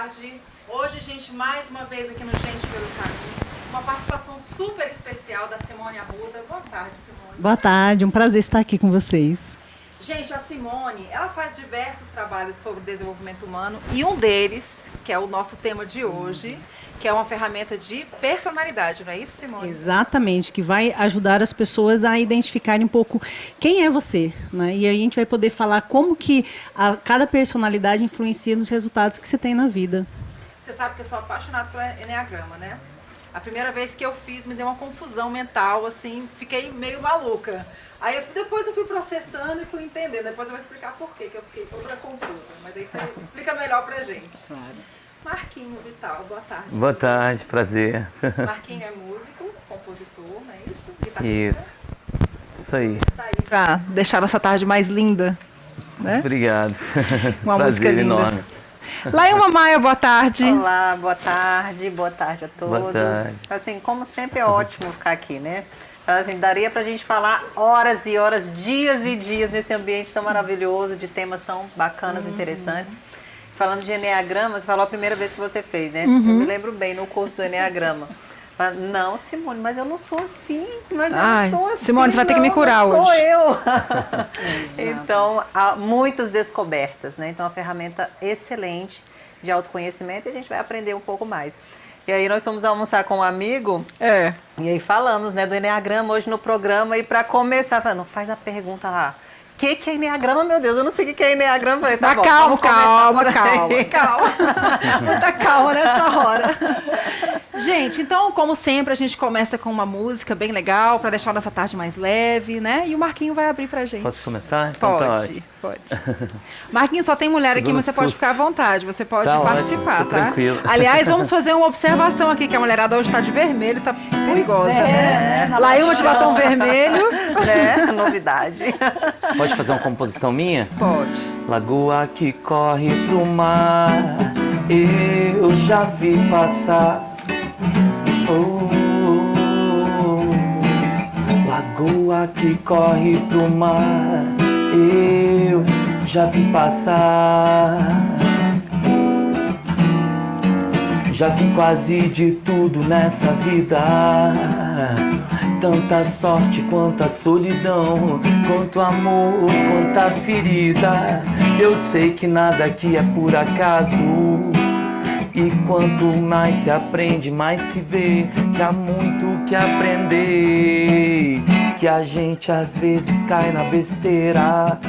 tarde. Hoje, gente, mais uma vez aqui no Gente pelo Caminho, uma participação super especial da Simone Arruda. Boa tarde, Simone. Boa tarde, um prazer estar aqui com vocês. Gente, a Simone, ela faz diversos trabalhos sobre desenvolvimento humano e um deles, que é o nosso tema de hoje, que é uma ferramenta de personalidade, não é isso, Simone? Exatamente, que vai ajudar as pessoas a identificarem um pouco quem é você, né? E aí a gente vai poder falar como que cada personalidade influencia nos resultados que você tem na vida. Você sabe que eu sou apaixonada pelo Eneagrama, né? A primeira vez que eu fiz me deu uma confusão mental, assim, fiquei meio maluca. Aí depois eu fui processando e fui entendendo. Depois eu vou explicar por quê, que eu fiquei toda confusa. Mas aí você explica melhor pra gente. Claro. Marquinho Vital, boa tarde. Boa tarde, prazer. Marquinho é músico, compositor, não é isso? Guitarrista. Isso aí. Tá aí pra deixar nossa tarde mais linda, né? Obrigado. Uma música prazer linda. enorme. Laíma Maia, boa tarde. Olá, boa tarde a todos. Boa tarde. Assim, como sempre é ótimo ficar aqui, né? Assim, daria pra gente falar horas e horas, dias e dias nesse ambiente tão maravilhoso, de temas tão bacanas, interessantes. Falando de Eneagrama, você falou a primeira vez que você fez, né? Eu me lembro bem, no curso do Eneagrama. Não, Simone, mas eu não sou assim, mas eu não sou assim. Simone, você vai ter que me curar hoje. Sou eu. Então, há muitas descobertas, né? Então, é uma ferramenta excelente de autoconhecimento e a gente vai aprender um pouco mais. E aí nós fomos almoçar com um amigo e aí falamos, né, do Eneagrama hoje no programa e para começar, falando, faz a pergunta lá. O que é Eneagrama, meu Deus? Eu não sei o que é Eneagrama. Falei, tá bom, calma. Muita calma nessa hora. Gente, então, como sempre, a gente começa com uma música bem legal para deixar a nossa tarde mais leve, né? E o Marquinho vai abrir pra gente. Posso começar? Então tá ótimo. Pode. Marquinho, só tem mulher aqui, mas você pode ficar à vontade, você pode participar, ótimo, tá? tranquilo. Aliás, vamos fazer uma observação aqui, que a mulherada hoje tá de vermelho, tá perigosa, né? Laíma de batom vermelho. É, novidade. Pode fazer uma composição minha? Pode. Lagoa que corre pro mar, eu já vi passar. Lagoa que corre pro mar, eu já vi passar. Já vi quase de tudo nessa vida, tanta sorte quanta solidão, quanto amor, quanta ferida. Eu sei que nada aqui é por acaso, e quanto mais se aprende, mais se vê que há muito que aprender. Que a gente às vezes cai na besteira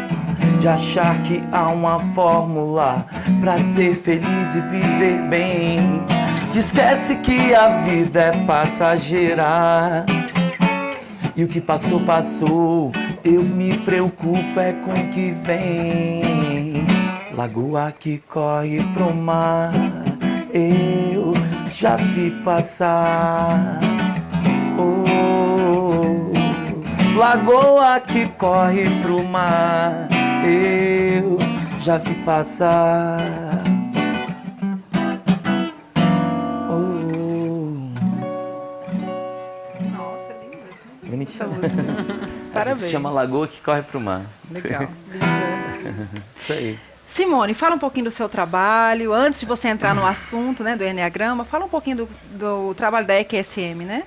de achar que há uma fórmula pra ser feliz e viver bem. Que esquece que a vida é passageira e o que passou, passou. Eu me preocupo é com o que vem. Lagoa que corre pro mar, eu já vi passar. Lagoa que corre pro mar, eu já vi passar. Nossa, linda. Bonitinho. Parabéns. Se chama Lagoa que corre pro mar. Legal. Isso aí. Simone, fala um pouquinho do seu trabalho, antes de você entrar no assunto, né, do Eneagrama, fala um pouquinho do trabalho da EQSM, né?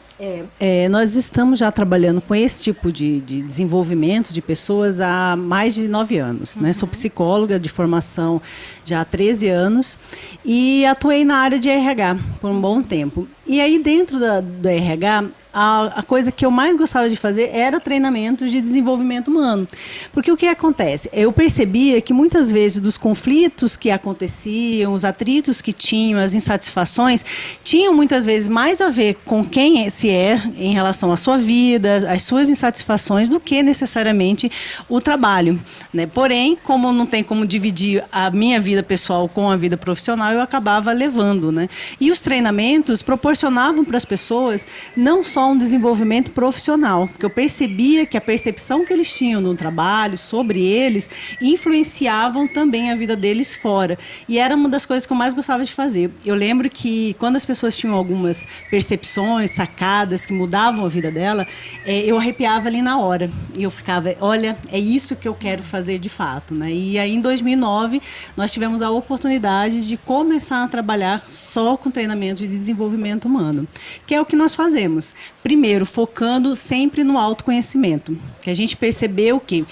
Nós estamos já trabalhando com esse tipo de desenvolvimento de pessoas há mais de 9 anos. Né? Sou psicóloga de formação já há 13 anos e atuei na área de RH por um bom tempo. E aí dentro do RH, a coisa que eu mais gostava de fazer era treinamento de desenvolvimento humano. Porque o que acontece? Eu percebia que muitas vezes dos conflitos que aconteciam, os atritos que tinham, as insatisfações, tinham muitas vezes mais a ver com quem se é em relação à sua vida, às suas insatisfações, do que necessariamente o trabalho. Né? Porém, como não tem como dividir a minha vida pessoal com a vida profissional, eu acabava levando. Né? E os treinamentos proporcionavam para as pessoas não só só um desenvolvimento profissional, porque eu percebia que a percepção que eles tinham no trabalho sobre eles influenciavam também a vida deles fora. E era uma das coisas que eu mais gostava de fazer. Eu lembro que quando as pessoas tinham algumas percepções, sacadas que mudavam a vida dela, eu arrepiava ali na hora. E eu ficava, olha, é isso que eu quero fazer de fato, né? E aí em 2009 nós tivemos a oportunidade de começar a trabalhar só com treinamento de desenvolvimento humano, que é o que nós fazemos. Primeiro, focando sempre no autoconhecimento, que a gente percebeu que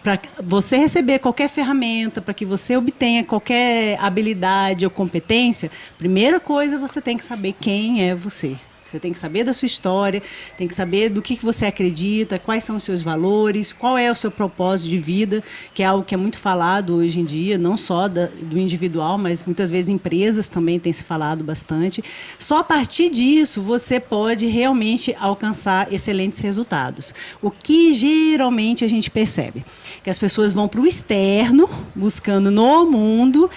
para você receber qualquer ferramenta, para que você obtenha qualquer habilidade ou competência, primeira coisa, você tem que saber quem é você. Você tem que saber da sua história, tem que saber do que você acredita, quais são os seus valores, qual é o seu propósito de vida, que é algo que é muito falado hoje em dia, não só do individual, mas muitas vezes empresas também têm se falado bastante. Só a partir disso você pode realmente alcançar excelentes resultados. O que geralmente a gente percebe? Que as pessoas vão para o externo, buscando no mundo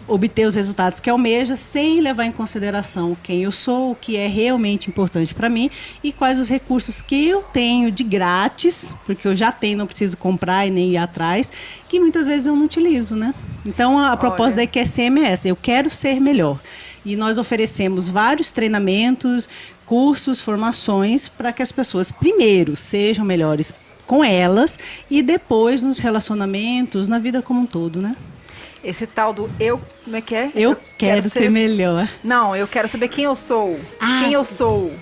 obter os resultados que almeja, sem levar em consideração quem eu sou, o que é realmente importante para mim e quais os recursos que eu tenho de grátis, porque eu já tenho, não preciso comprar e nem ir atrás, que muitas vezes eu não utilizo, né? Então, a proposta da EQSM é essa, eu quero ser melhor. E nós oferecemos vários treinamentos, cursos, formações, para que as pessoas, primeiro, sejam melhores com elas e depois nos relacionamentos, na vida como um todo, né? Esse tal do eu, como é que é? Eu quero ser melhor. Não, eu quero saber quem eu sou. Quem eu sou.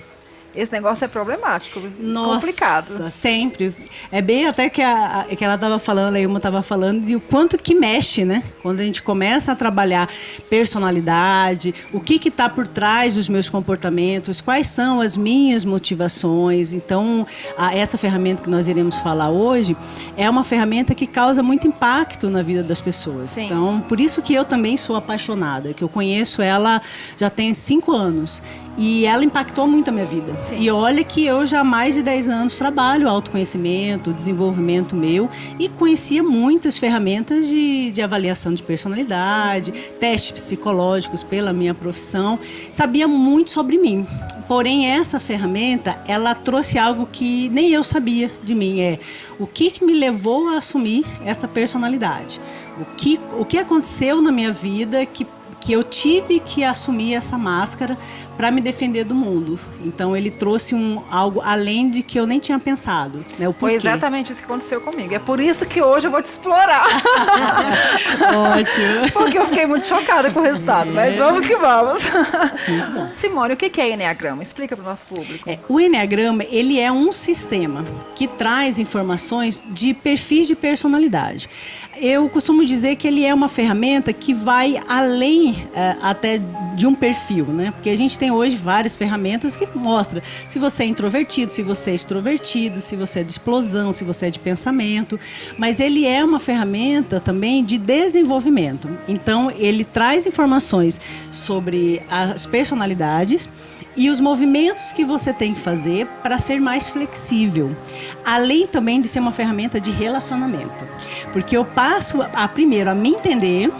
Esse negócio é problemático, complicado. Sempre. É bem até que ela estava falando, a Ilma estava falando, de o quanto que mexe, né? Quando a gente começa a trabalhar personalidade, o que está por trás dos meus comportamentos, quais são as minhas motivações. Então, essa ferramenta que nós iremos falar hoje é uma ferramenta que causa muito impacto na vida das pessoas. Sim. Então, por isso que eu também sou apaixonada, que eu conheço ela já tem 5 anos. E ela impactou muito a minha vida. Sim. E olha que eu já há mais de 10 anos trabalho autoconhecimento, desenvolvimento meu e conhecia muitas ferramentas de avaliação de personalidade, testes psicológicos pela minha profissão, sabia muito sobre mim. Porém, essa ferramenta, ela trouxe algo que nem eu sabia de mim, o que me levou a assumir essa personalidade. O que aconteceu na minha vida que eu tive que assumir essa máscara para me defender do mundo. Então, ele trouxe algo além de que eu nem tinha pensado. Né, foi exatamente isso que aconteceu comigo. É por isso que hoje eu vou te explorar. Ótimo. Porque eu fiquei muito chocada com o resultado. Mas vamos que vamos. Muito bom. Simone, o que é Enneagrama? Explica para o nosso público. O Enneagrama, ele é um sistema que traz informações de perfis de personalidade. Eu costumo dizer que ele é uma ferramenta que vai além até de um perfil, né? Porque a gente tem hoje várias ferramentas que mostram se você é introvertido, se você é extrovertido, se você é de explosão, se você é de pensamento. Mas ele é uma ferramenta também de desenvolvimento. Então, ele traz informações sobre as personalidades e os movimentos que você tem que fazer para ser mais flexível. Além também de ser uma ferramenta de relacionamento. Porque eu passo primeiro a me entender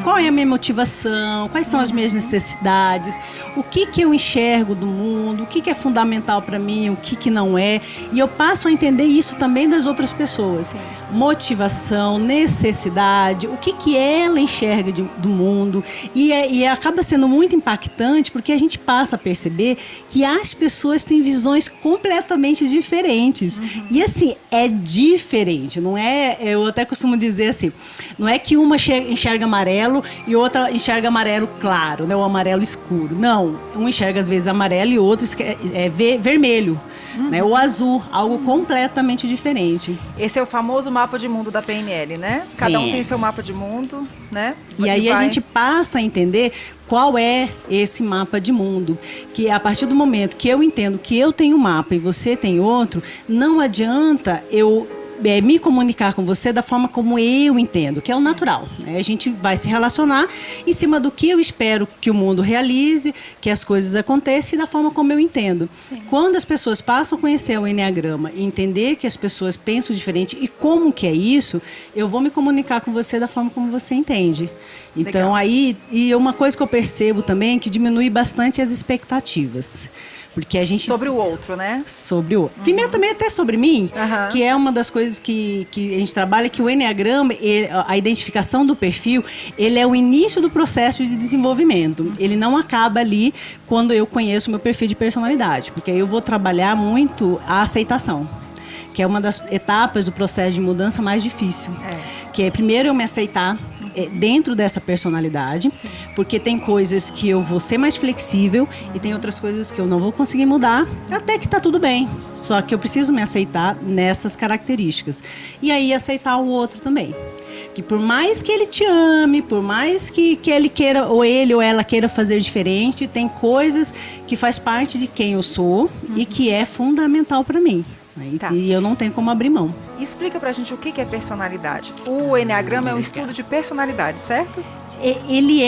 qual é a minha motivação, quais são as minhas necessidades, o que eu enxergo do mundo, o que é fundamental para mim, o que não é. E eu passo a entender isso também das outras pessoas. Sim. Motivação, necessidade, o que ela enxerga do mundo. E acaba sendo muito impactante porque a gente passa a perceber que as pessoas têm visões completamente diferentes. E assim, é diferente, não é? Eu até costumo dizer assim, não é que uma enxerga amarelo e outra enxerga amarelo claro, né? Ou amarelo escuro. Não, um enxerga às vezes amarelo e outro vermelho. Né? O azul, algo completamente diferente. Esse é o famoso mapa de mundo da PNL, né? Sim. Cada um tem seu mapa de mundo, né? E aí a gente passa a entender qual é esse mapa de mundo. Que a partir do momento que eu entendo que eu tenho um mapa e você tem outro, não adianta eu me comunicar com você da forma como eu entendo, que é o natural. Né? A gente vai se relacionar em cima do que eu espero que o mundo realize, que as coisas aconteçam e da forma como eu entendo. Sim. Quando as pessoas passam a conhecer o Enneagrama e entender que as pessoas pensam diferente e como que é isso, eu vou me comunicar com você da forma como você entende. Então, legal. Aí, e uma coisa que eu percebo também é que diminui bastante as expectativas. Porque a gente... Sobre o outro, né? Sobre o... Primeiro também até sobre mim, que é uma das coisas que a gente trabalha, que o Enneagrama, a identificação do perfil, ele é o início do processo de desenvolvimento. Ele não acaba ali quando eu conheço o meu perfil de personalidade, porque aí eu vou trabalhar muito a aceitação, que é uma das etapas do processo de mudança mais difícil. Que é primeiro eu me aceitar dentro dessa personalidade, porque tem coisas que eu vou ser mais flexível e tem outras coisas que eu não vou conseguir mudar, até que tá tudo bem. Só que eu preciso me aceitar nessas características. E aí aceitar o outro também. Que por mais que ele te ame, por mais que ele queira, ou ele ou ela queira fazer diferente, tem coisas que faz parte de quem eu sou e que é fundamental para mim. E eu não tenho como abrir mão. Explica pra gente o que é personalidade. O Enneagrama é um estudo de personalidade, certo? Ele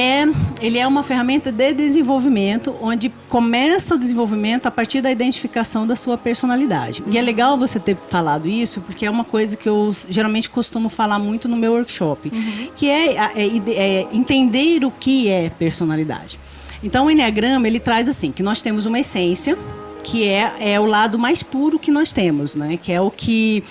é uma ferramenta de desenvolvimento, onde começa o desenvolvimento a partir da identificação da sua personalidade. E é legal você ter falado isso, porque é uma coisa que eu geralmente costumo falar muito no meu workshop, que é entender o que é personalidade. Então, o Enneagrama, ele traz assim, que nós temos uma essência, que é o lado mais puro que nós temos, né? Que é o que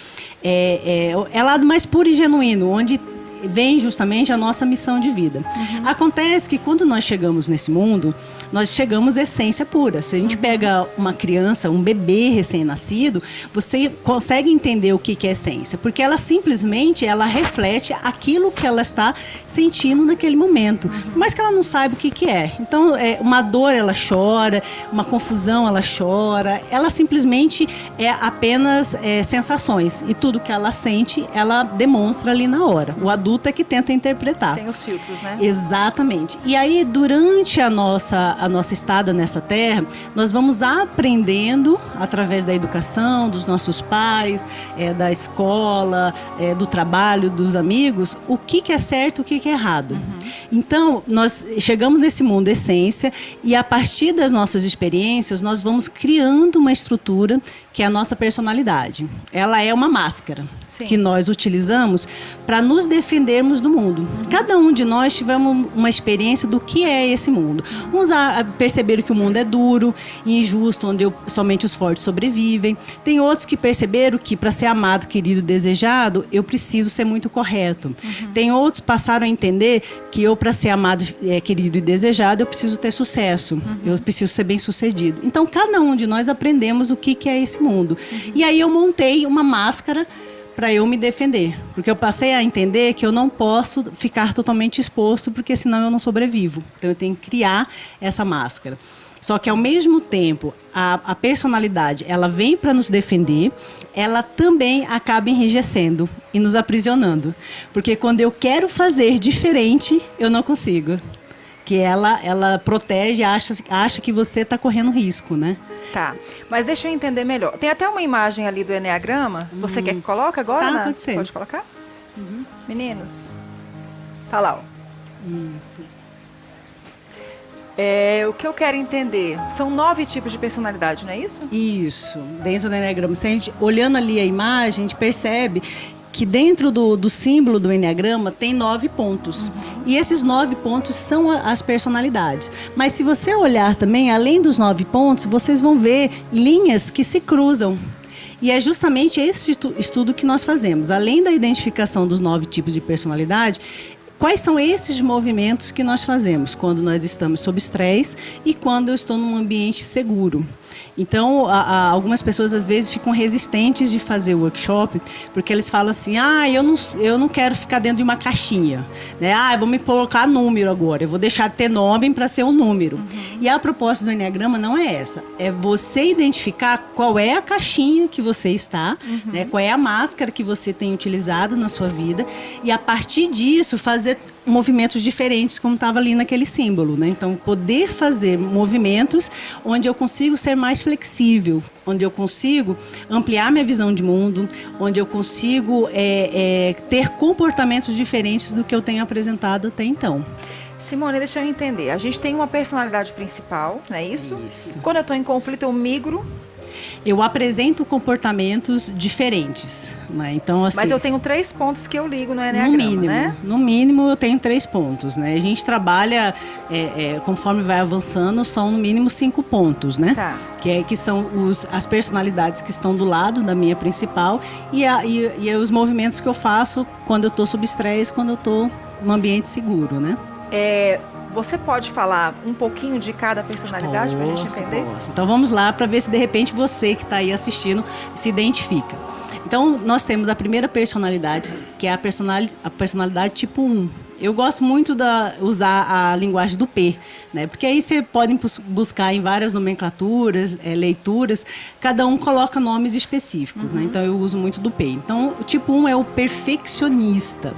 é o lado mais puro e genuíno, onde vem justamente a nossa missão de vida. Acontece que quando nós chegamos nesse mundo, nós chegamos essência pura. Se a gente pega uma criança, um bebê recém-nascido, você consegue entender o que é essência, porque ela simplesmente reflete aquilo que ela está sentindo naquele momento, mas que ela não saiba o que é. Então, uma dor ela chora, uma confusão ela chora, ela simplesmente é apenas sensações, e tudo que ela sente, ela demonstra ali na hora. O adulto é que tenta interpretar. Tem os filtros, né? Exatamente. E aí, durante a nossa estada nessa terra, nós vamos aprendendo, através da educação, dos nossos pais, da escola, do trabalho, dos amigos, o que é certo e o que é errado. Então, nós chegamos nesse mundo essência e, a partir das nossas experiências, nós vamos criando uma estrutura que é a nossa personalidade. Ela é uma máscara. Que nós utilizamos para nos defendermos do mundo. Cada um de nós tivemos uma experiência do que é esse mundo. Uns perceberam que o mundo é duro e injusto, onde somente os fortes sobrevivem. Tem outros que perceberam que para ser amado, querido, desejado, eu preciso ser muito correto. Tem outros que passaram a entender que eu, para ser amado, querido e desejado, eu preciso ter sucesso. Eu preciso ser bem-sucedido. Então, cada um de nós aprendemos o que é esse mundo. E aí eu montei uma máscara para eu me defender, porque eu passei a entender que eu não posso ficar totalmente exposto, porque senão eu não sobrevivo. Então eu tenho que criar essa máscara. Só que ao mesmo tempo, a personalidade, ela vem para nos defender, ela também acaba enrijecendo e nos aprisionando, porque quando eu quero fazer diferente, eu não consigo. Que ela protege, acha que você está correndo risco, né? Tá, mas deixa eu entender melhor. Tem até uma imagem ali do Enneagrama. Você quer que coloque agora? Tá, pode ser. Pode colocar? Meninos. Tá lá, ó. Isso. O que eu quero entender, são 9 tipos de personalidade, não é isso? Isso, dentro do Enneagrama. Se a gente, olhando ali a imagem, a gente percebe que dentro do símbolo do Enneagrama tem 9 pontos. E esses 9 pontos são as personalidades. Mas se você olhar também, além dos 9 pontos, vocês vão ver linhas que se cruzam. E é justamente esse estudo que nós fazemos. Além da identificação dos 9 tipos de personalidade, quais são esses movimentos que nós fazemos quando nós estamos sob estresse e quando eu estou num ambiente seguro? Então, algumas pessoas às vezes ficam resistentes de fazer o workshop, porque eles falam assim, eu não quero ficar dentro de uma caixinha, né? Eu vou me colocar número agora, eu vou deixar de ter nome para ser um número. E a proposta do Enneagrama não é essa, é você identificar qual é a caixinha que você está, né? Qual é a máscara que você tem utilizado na sua vida, e a partir disso fazer movimentos diferentes, como estava ali naquele símbolo, né? Então, poder fazer movimentos onde eu consigo ser mais flexível, onde eu consigo ampliar minha visão de mundo, onde eu consigo ter comportamentos diferentes do que eu tenho apresentado até então. Simone, deixa eu entender. A gente tem uma personalidade principal, não é isso? Isso. Quando eu estou em conflito, eu migro. Eu apresento comportamentos diferentes, né? Então, assim, Mas eu tenho 3 pontos que eu ligo no Enneagrama, né? no mínimo eu tenho 3 pontos, né? A gente trabalha, conforme vai avançando, são no mínimo 5 pontos, né? Tá. Que são as personalidades que estão do lado da minha principal e os movimentos que eu faço quando eu estou sob estresse, quando eu estou num ambiente seguro, né? Você pode falar um pouquinho de cada personalidade para a gente entender? Posso. Então vamos lá para ver se de repente você que está aí assistindo se identifica. Então nós temos a primeira personalidade, que é a personalidade tipo 1. Eu gosto muito de usar a linguagem do P, né? Porque aí você pode buscar em várias nomenclaturas, leituras, cada um coloca nomes específicos, né? Então eu uso muito do P. Então o tipo 1 é o perfeccionista.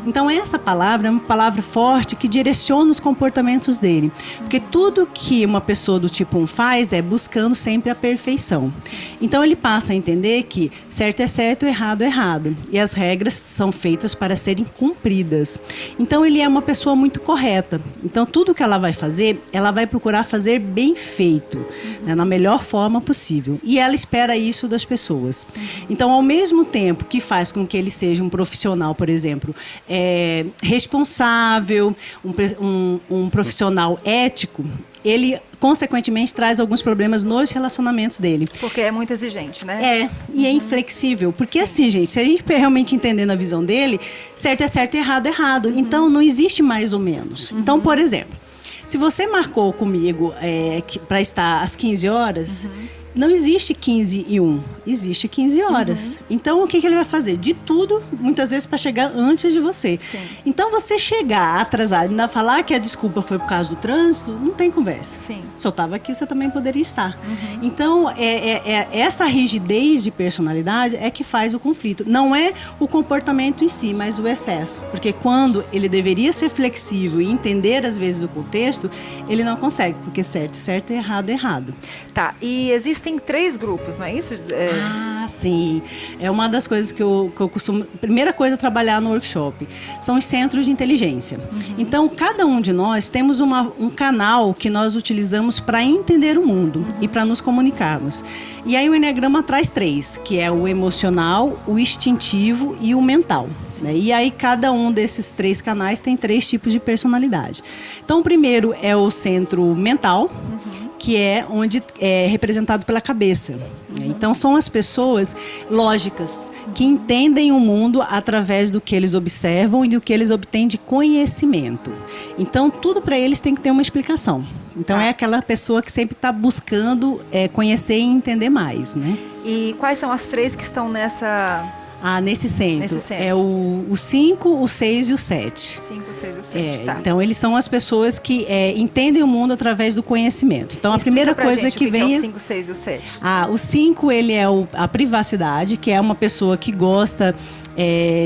Então essa palavra é uma palavra forte que direciona os comportamentos dele. Porque tudo que uma pessoa do tipo 1 faz é buscando sempre a perfeição. Então ele passa a entender que certo é certo, errado é errado. E as regras são feitas para serem cumpridas. Então ele é uma pessoa muito correta. Então tudo que ela vai fazer, ela vai procurar fazer bem feito, né, na melhor forma possível. E ela espera isso das pessoas. Então, ao mesmo tempo que faz com que ele seja um profissional, por exemplo, responsável, um profissional ético, ele consequentemente traz alguns problemas nos relacionamentos dele. Porque é muito exigente, né? E é inflexível. Porque assim, gente, se a gente realmente entender na visão dele, certo é certo e errado é errado. Então, não existe mais ou menos. Então, por exemplo, se você marcou comigo para estar às 15 horas... Não existe 15 e 1, existe 15 horas. Então, o que ele vai fazer? De tudo, muitas vezes, para chegar antes de você. Sim. Então, você chegar atrasado e ainda falar que a desculpa foi por causa do trânsito, não tem conversa. Sim. Se eu estava aqui, você também poderia estar. Então, essa rigidez de personalidade é que faz o conflito. Não é o comportamento em si, mas o excesso. Porque quando ele deveria ser flexível e entender, às vezes, o contexto, ele não consegue. Porque certo é certo e errado é errado. Tá, e existem 3 grupos, não é isso? Ah, sim. É uma das coisas que eu costumo... Primeira coisa a trabalhar no workshop são os centros de inteligência. Então, cada um de nós temos um canal que nós utilizamos para entender o mundo e para nos comunicarmos. E aí o Enneagrama traz 3, que é o emocional, o instintivo e o mental. Né? E aí cada um desses 3 canais tem 3 tipos de personalidade. Então, o primeiro é o centro mental, que é onde é representado pela cabeça. Então, são as pessoas lógicas, que entendem o mundo através do que eles observam e do que eles obtêm de conhecimento. Então, tudo para eles tem que ter uma explicação. Então, é aquela pessoa que sempre está buscando conhecer e entender mais, né? E quais são as 3 que estão nesse centro? É o 5, o 6 e o 7. 5, 6 e 7, tá. Então, eles são as pessoas que entendem o mundo através do conhecimento. Então, a primeira coisa que vem... é o 5, 6 e o 7? O 5, ele é a privacidade, que é uma pessoa que gosta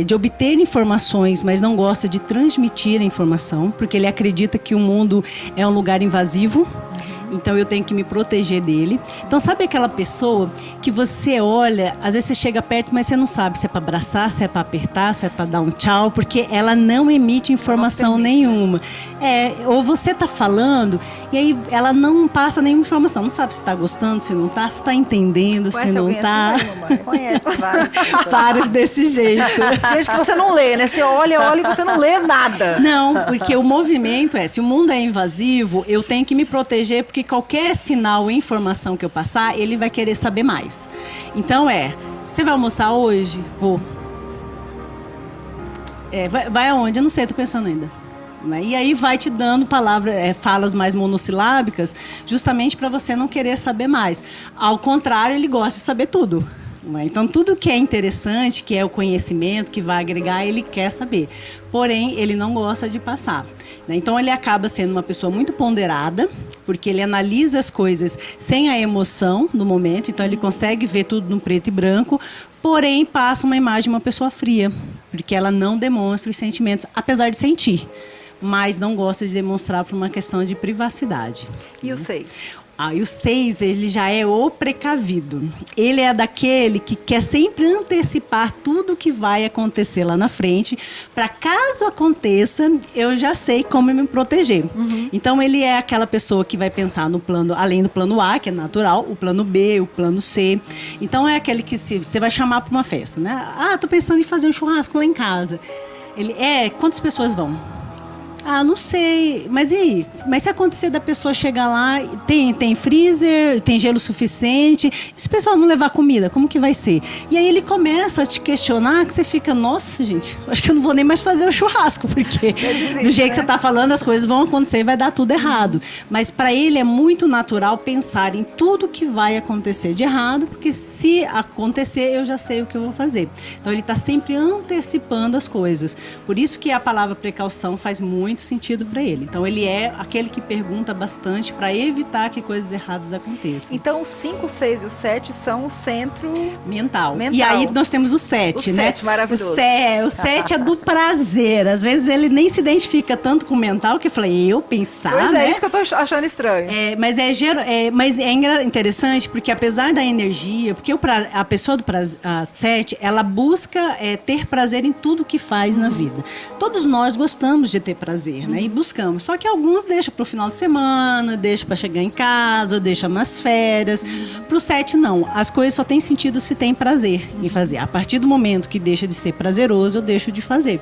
de obter informações, mas não gosta de transmitir a informação, porque ele acredita que o mundo é um lugar invasivo. Então eu tenho que me proteger dele. Então sabe aquela pessoa que você olha, às vezes você chega perto, mas você não sabe se é para abraçar, se é para apertar, se é para dar um tchau, porque ela não emite informação nenhuma. Ou você tá falando e aí ela não passa nenhuma informação, não sabe se tá gostando, se não tá, se tá entendendo, se não tá. Conhece vários. Vários desse jeito. Gente que você não lê, né? Você olha e você não lê nada. Não, porque o movimento se o mundo é invasivo, eu tenho que me proteger, porque qualquer sinal ou informação que eu passar, ele vai querer saber mais. Então você vai almoçar hoje? Vou. Vai aonde? Eu não sei, tô pensando ainda. Né? E aí vai te dando falas mais monossilábicas, justamente para você não querer saber mais. Ao contrário, ele gosta de saber tudo. Então, tudo que é interessante, que é o conhecimento, que vai agregar, ele quer saber. Porém, ele não gosta de passar. Então, ele acaba sendo uma pessoa muito ponderada, porque ele analisa as coisas sem a emoção no momento. Então, ele consegue ver tudo no preto e branco, porém, passa uma imagem de uma pessoa fria, porque ela não demonstra os sentimentos, apesar de sentir, mas não gosta de demonstrar por uma questão de privacidade. E o 6? E o 6, ele já é o precavido. Ele é daquele que quer sempre antecipar tudo que vai acontecer lá na frente, para caso aconteça, eu já sei como me proteger. Então, ele é aquela pessoa que vai pensar no plano, além do plano A, que é natural, o plano B, o plano C. Então, é aquele que você vai chamar para uma festa, né? Tô pensando em fazer um churrasco lá em casa. Quantas pessoas vão? Não sei, mas e aí? Mas se acontecer da pessoa chegar lá, tem freezer, tem gelo suficiente, e se o pessoal não levar comida, como que vai ser? E aí ele começa a te questionar, que você fica, nossa, gente, acho que eu não vou nem mais fazer o churrasco, porque do jeito que você está falando, as coisas vão acontecer e vai dar tudo errado. Mas para ele é muito natural pensar em tudo que vai acontecer de errado, porque se acontecer, eu já sei o que eu vou fazer. Então ele está sempre antecipando as coisas. Por isso que a palavra precaução faz muito sentido para ele. Então ele é aquele que pergunta bastante para evitar que coisas erradas aconteçam. Então o 5, o 6 e o 7 são o centro mental. E aí nós temos o 7, né? 7, maravilhoso. O 7 é do prazer. Às vezes ele nem se identifica tanto com o mental, que eu falei, eu pensar, pois né? É isso que eu tô achando estranho. Mas é interessante porque apesar da energia, porque a pessoa do 7, ela busca ter prazer em tudo que faz na vida. Todos nós gostamos de ter prazer, né? E buscamos. Só que alguns deixam para o final de semana, deixam para chegar em casa, ou deixam nas férias. Para o 7, não. As coisas só têm sentido se tem prazer em fazer. A partir do momento que deixa de ser prazeroso, eu deixo de fazer.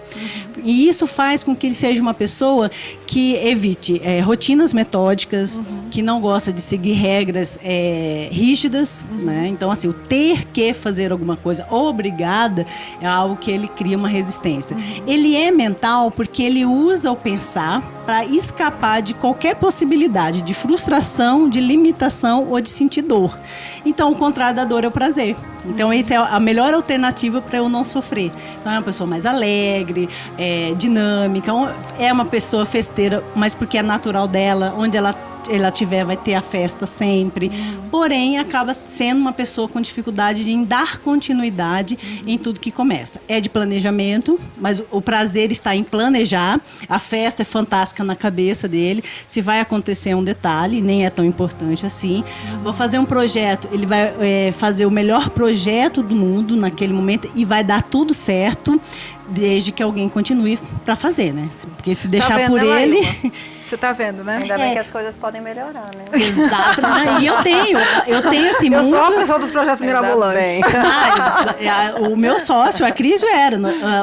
E isso faz com que ele seja uma pessoa que evite rotinas metódicas, que não gosta de seguir regras rígidas, né? Então, assim, o ter que fazer alguma coisa obrigada é algo que ele cria uma resistência. Ele é mental porque ele usa o pensar para escapar de qualquer possibilidade de frustração, de limitação ou de sentir dor. Então, o contrário da dor é o prazer. Então, essa é a melhor alternativa para eu não sofrer. Então, é uma pessoa mais alegre, dinâmica, é uma pessoa festeira, mas porque é natural dela, onde ela tiver, vai ter a festa sempre. Porém, acaba sendo uma pessoa com dificuldade em dar continuidade em tudo que começa. É de planejamento, mas o prazer está em planejar. A festa é fantástica na cabeça dele. Se vai acontecer é um detalhe, nem é tão importante assim. Vou fazer um projeto, ele vai fazer o melhor projeto do mundo naquele momento e vai dar tudo certo, desde que alguém continue para fazer, né? Porque se deixar por ele... Você tá vendo, né? Ainda bem que as coisas podem melhorar, né? Exato. E eu tenho assim, eu muito... sou a pessoa dos projetos mirabolantes. O meu sócio, a Cris, era.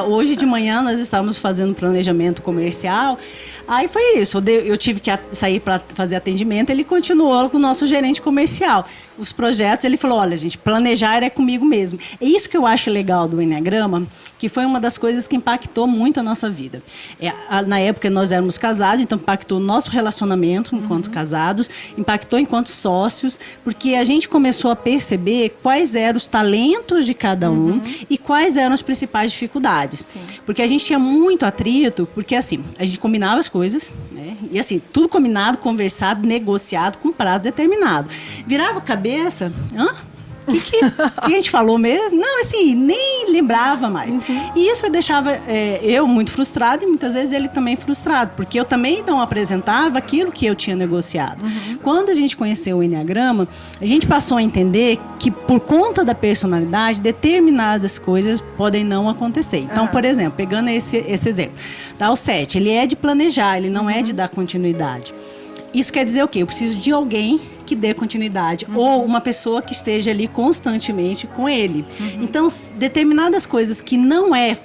Hoje de manhã nós estávamos fazendo planejamento comercial. Aí foi isso. Eu tive que sair para fazer atendimento. Ele continuou com o nosso gerente comercial. Os projetos, ele falou, olha, gente, planejar é comigo mesmo. É isso que eu acho legal do Enneagrama, que foi uma das coisas que impactou muito a nossa vida. Na época nós éramos casados, então impactou o nosso relacionamento enquanto casados, impactou enquanto sócios, porque a gente começou a perceber quais eram os talentos de cada um e quais eram as principais dificuldades. Sim. Porque a gente tinha muito atrito, porque assim, a gente combinava as coisas, né? E assim, tudo combinado, conversado, negociado, com prazo determinado. Virava a cabeça, o que a gente falou mesmo? Não, assim, nem lembrava mais. E isso deixava eu muito frustrada e muitas vezes ele também frustrado, porque eu também não apresentava aquilo que eu tinha negociado. Quando a gente conheceu o Enneagrama, a gente passou a entender que por conta da personalidade, determinadas coisas podem não acontecer. Então, por exemplo, pegando esse exemplo, tá? O 7, ele é de planejar, ele não é de dar continuidade. Isso quer dizer o quê? Eu preciso de alguém que dê continuidade, ou uma pessoa que esteja ali constantemente com ele. Então, determinadas coisas que não é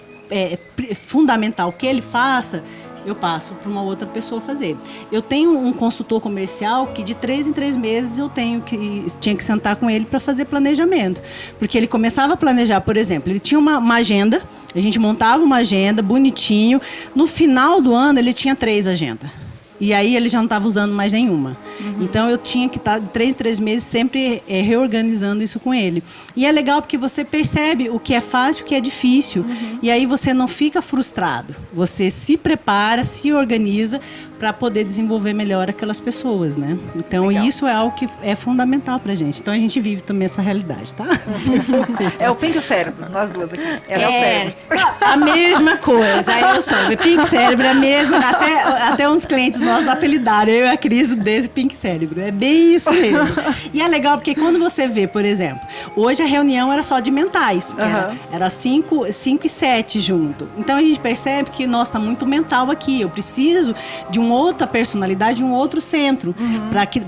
fundamental que ele faça, eu passo para uma outra pessoa fazer. Eu tenho um consultor comercial que de 3 em 3 meses eu tinha que sentar com ele para fazer planejamento. Porque ele começava a planejar, por exemplo, ele tinha uma agenda, a gente montava uma agenda bonitinho, no final do ano ele tinha 3 agendas. E aí ele já não estava usando mais nenhuma. Então eu tinha que estar de 3 em 3 meses sempre reorganizando isso com ele. E é legal porque você percebe o que é fácil e o que é difícil. E aí você não fica frustrado. Você se prepara, se organiza para poder desenvolver melhor aquelas pessoas, né? Então, Legal. isso é algo que é fundamental pra gente. Então, a gente vive também essa realidade, tá? É o pink e o cérebro, nós duas aqui. Ela é o cérebro. A mesma coisa. Aí eu soube. Pink cérebro é a mesma. Até uns clientes nossos apelidaram. Eu e a Cris desse pink cérebro. É bem isso mesmo. E é legal porque quando você vê, por exemplo, hoje a reunião era só de mentais. Que era 5 e 7 junto. Então a gente percebe que, nossa, tá muito mental aqui. Eu preciso de uma outra personalidade, de um outro centro,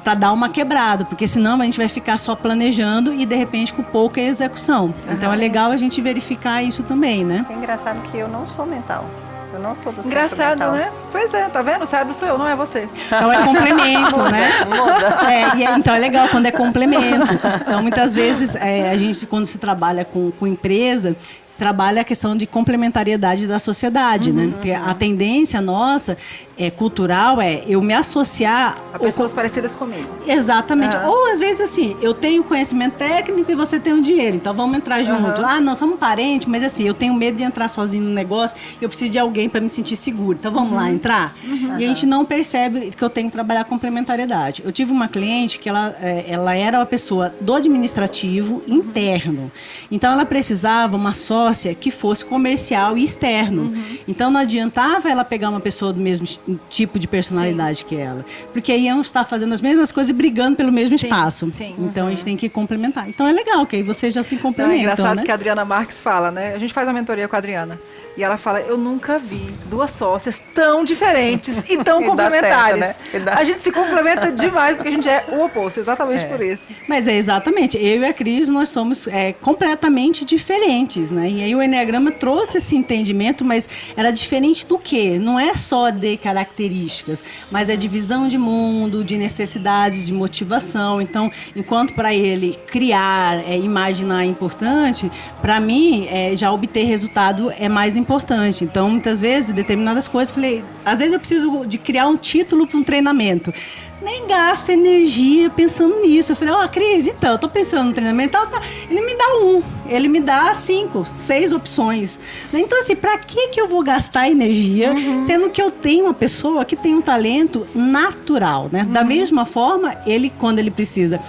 para dar uma quebrada. Porque senão a gente vai ficar só planejando e de repente com pouca execução. Então é legal a gente verificar isso também, né? É engraçado que eu não sou mental. Eu não sou do centro Engraçado, mental. né? Pois é, tá vendo? O cérebro sou eu, não é você. Então é complemento, né? Então é legal quando é complemento. Então muitas vezes a gente, quando se trabalha com empresa, se trabalha a questão de complementariedade da sociedade, né? Porque a tendência nossa cultural eu me associar A pessoas parecidas comigo. Exatamente. Ou às vezes assim, eu tenho conhecimento técnico e você tem o dinheiro, então vamos entrar junto. Ah, não, somos parentes, mas assim, eu tenho medo de entrar sozinho no negócio e eu preciso de alguém para me sentir seguro. Então vamos lá entrar? E a gente não percebe que eu tenho que trabalhar complementariedade. Eu tive uma cliente que ela era uma pessoa do administrativo interno. Então ela precisava uma sócia que fosse comercial e externo. Então não adiantava ela pegar uma pessoa do mesmo tipo de personalidade que ela. Porque aí iam estar fazendo as mesmas coisas e brigando pelo mesmo espaço. Sim. Então a gente tem que complementar. Então é legal, que aí vocês já se Então, complementam, é engraçado né? que a Adriana Marques fala, né? A gente faz uma mentoria com a Adriana. E ela fala, eu nunca vi duas sócias tão diferentes e tão E dá complementares. certo, né? E dá- A gente se complementa demais, porque a gente é o oposto, exatamente por isso. Mas é exatamente, eu e a Cris, nós somos completamente diferentes, né? E aí o Enneagrama trouxe esse entendimento, mas era diferente do quê? Não é só de características, mas é de visão de mundo, de necessidades, de motivação. Então, enquanto para ele criar, imaginar é importante, para mim, já obter resultado é mais importante. Então, muitas vezes, determinadas coisas, falei, às vezes eu preciso de criar um título para um treinamento. Nem gasto energia pensando nisso. Eu falei, Cris, então, eu tô pensando no treinamento. Ele me dá ele me dá 5, 6 opções. Então, assim, pra que eu vou gastar energia, sendo que eu tenho uma pessoa que tem um talento natural, né? Da mesma forma, quando ele precisa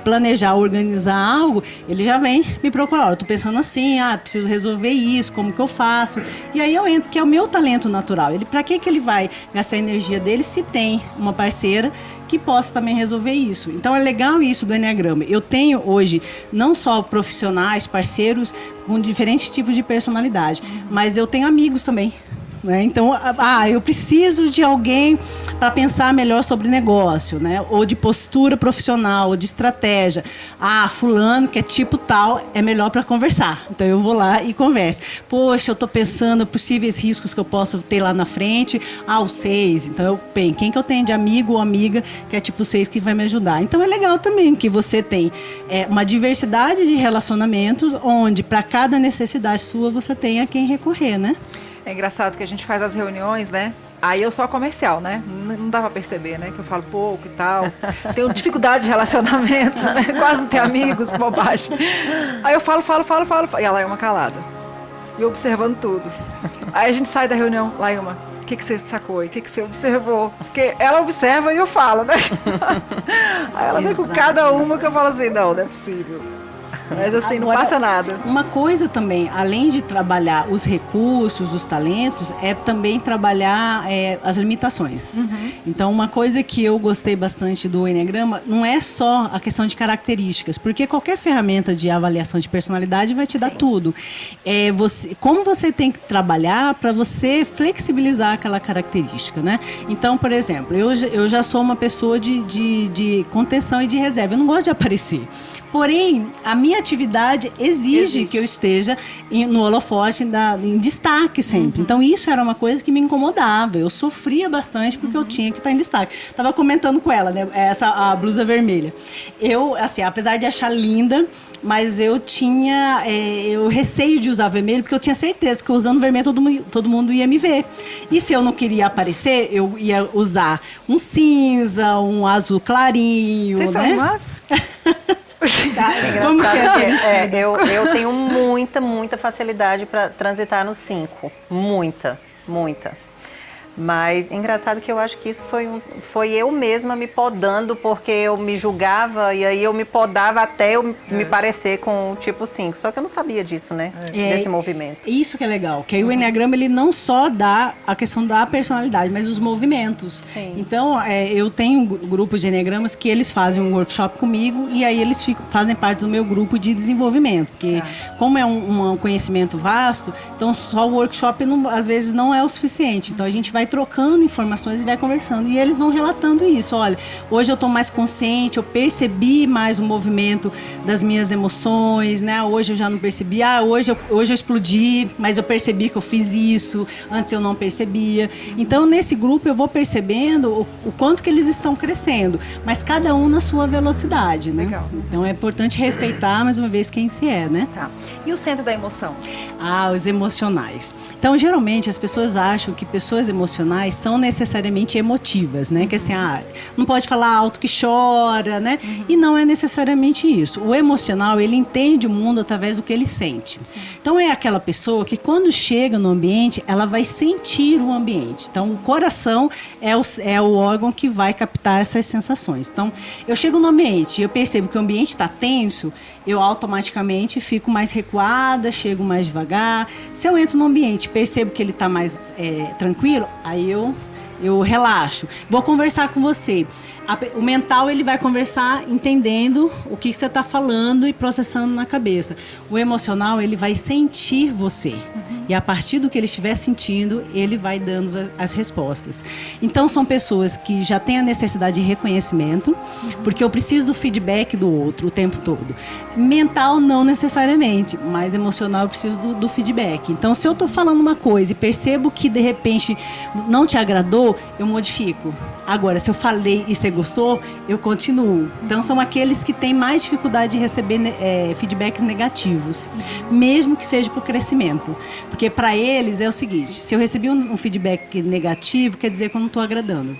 planejar, organizar algo, ele já vem me procurar. Eu tô pensando assim, preciso resolver isso, como que eu faço? E aí eu entro, que é o meu talento natural. Pra que ele vai gastar a energia dele se tem uma parceira que possa também resolver isso? Então é legal isso do Enneagrama. Eu tenho hoje não só profissionais, parceiros com diferentes tipos de personalidade, mas eu tenho amigos também. Né? Então, eu preciso de alguém para pensar melhor sobre negócio, né? Ou de postura profissional, ou de estratégia. Fulano, que é tipo tal, é melhor para conversar. Então, eu vou lá e converso. Poxa, eu estou pensando possíveis riscos que eu posso ter lá na frente. O 6. Então, quem que eu tenho de amigo ou amiga que é tipo 6 que vai me ajudar? Então, é legal também que você tem uma diversidade de relacionamentos, onde para cada necessidade sua você tem a quem recorrer, né? É engraçado que a gente faz as reuniões, né? Aí eu sou a comercial, né? Não dá pra perceber, né? Que eu falo pouco e tal. Tenho dificuldade de relacionamento, né? Quase não tenho amigos, bobagem. Aí eu falo. E ela é uma calada. E observando tudo. Aí a gente sai da reunião, Laíma, o que você sacou? O que você observou? Porque ela observa e eu falo, né? Aí ela vem com cada uma que eu falo assim, não é possível. Mas assim, não passa nada. Uma coisa também, além de trabalhar os recursos, os talentos, é também trabalhar as limitações. Então, uma coisa que eu gostei bastante do Enneagrama não é só a questão de características, porque qualquer ferramenta de avaliação de personalidade vai te dar tudo. Como você tem que trabalhar para você flexibilizar aquela característica, né? Então, por exemplo, eu já sou uma pessoa de contenção e de reserva. Eu não gosto de aparecer. Porém, a minha atividade exige que eu esteja no holofote, em destaque sempre. Então, isso era uma coisa que me incomodava. Eu sofria bastante porque eu tinha que estar em destaque. Estava comentando com ela, né? A blusa vermelha. Eu, assim, apesar de achar linda, mas eu tinha receio de usar vermelho, porque eu tinha certeza que usando vermelho todo mundo ia me ver. E se eu não queria aparecer, eu ia usar um cinza, um azul clarinho. Vocês são irmãs? Como que é? Eu tenho muita facilidade para transitar no 5. Muita. Mas engraçado que eu acho que isso foi eu mesma me podando, porque eu me julgava e aí eu me podava até eu me parecer com o tipo 5. Só que eu não sabia disso, né? Desse movimento. Isso que é legal, que aí o Enneagrama ele não só dá a questão da personalidade, mas os movimentos. Sim. Então, eu tenho grupos de Enneagramas que eles fazem um workshop comigo e aí eles fazem parte do meu grupo de desenvolvimento, porque como é um conhecimento vasto, então só o workshop às vezes não é o suficiente. Então a gente vai trocando informações e vai conversando. E eles vão relatando isso. Olha, hoje eu estou mais consciente, eu percebi mais o movimento das minhas emoções, né? Hoje eu já não percebi. Hoje eu explodi, mas eu percebi que eu fiz isso. Antes eu não percebia. Então, nesse grupo eu vou percebendo o quanto que eles estão crescendo. Mas cada um na sua velocidade, né? Legal. Então, é importante respeitar, mais uma vez, quem se é, né? Tá. E o centro da emoção? Os emocionais. Então, geralmente, as pessoas acham que pessoas emocionais são necessariamente emotivas, né? Que assim, não pode falar alto que chora, né? E não é necessariamente isso. O emocional, ele entende o mundo através do que ele sente. Então, é aquela pessoa que quando chega no ambiente, ela vai sentir o ambiente. Então, o coração é o órgão que vai captar essas sensações. Então, eu chego no ambiente e eu percebo que o ambiente está tenso, eu automaticamente fico mais recuada, chego mais devagar. Se eu entro no ambiente e percebo que ele está mais tranquilo, aí eu relaxo. Vou conversar com você. O mental, ele vai conversar entendendo o que você está falando e processando na cabeça. O emocional, ele vai sentir você. E a partir do que ele estiver sentindo, ele vai dando as respostas. Então, são pessoas que já têm a necessidade de reconhecimento, porque eu preciso do feedback do outro o tempo todo. Mental, não necessariamente, mas emocional, eu preciso do feedback. Então, se eu estou falando uma coisa e percebo que, de repente, não te agradou, eu modifico. Agora, se eu falei e você gostou, eu continuo. Então, são aqueles que têm mais dificuldade de receber feedbacks negativos, mesmo que seja para o crescimento. Porque para eles é o seguinte, se eu recebi um feedback negativo, quer dizer que eu não estou agradando.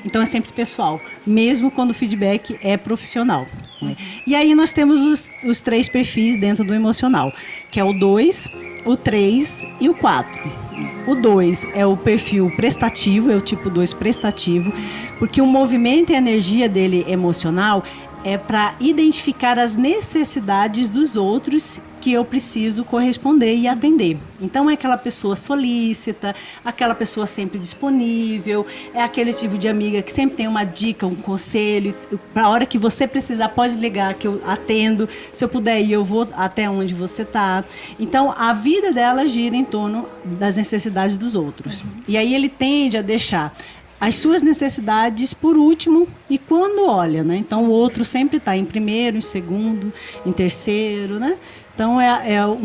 Então, é sempre pessoal, mesmo quando o feedback é profissional. Né? E aí nós temos os 3 perfis dentro do emocional, que é o 2, o 3 e o 4. O 2 é o perfil prestativo, é o tipo 2 prestativo, porque o movimento e a energia dele emocional é para identificar as necessidades dos outros que eu preciso corresponder e atender. Então, é aquela pessoa solícita, aquela pessoa sempre disponível, é aquele tipo de amiga que sempre tem uma dica, um conselho, para a hora que você precisar, pode ligar que eu atendo, se eu puder ir, eu vou até onde você está. Então, a vida dela gira em torno das necessidades dos outros. E aí ele tende a deixar as suas necessidades por último e quando olha, né? Então, o outro sempre está em primeiro, em segundo, em terceiro, né? Então,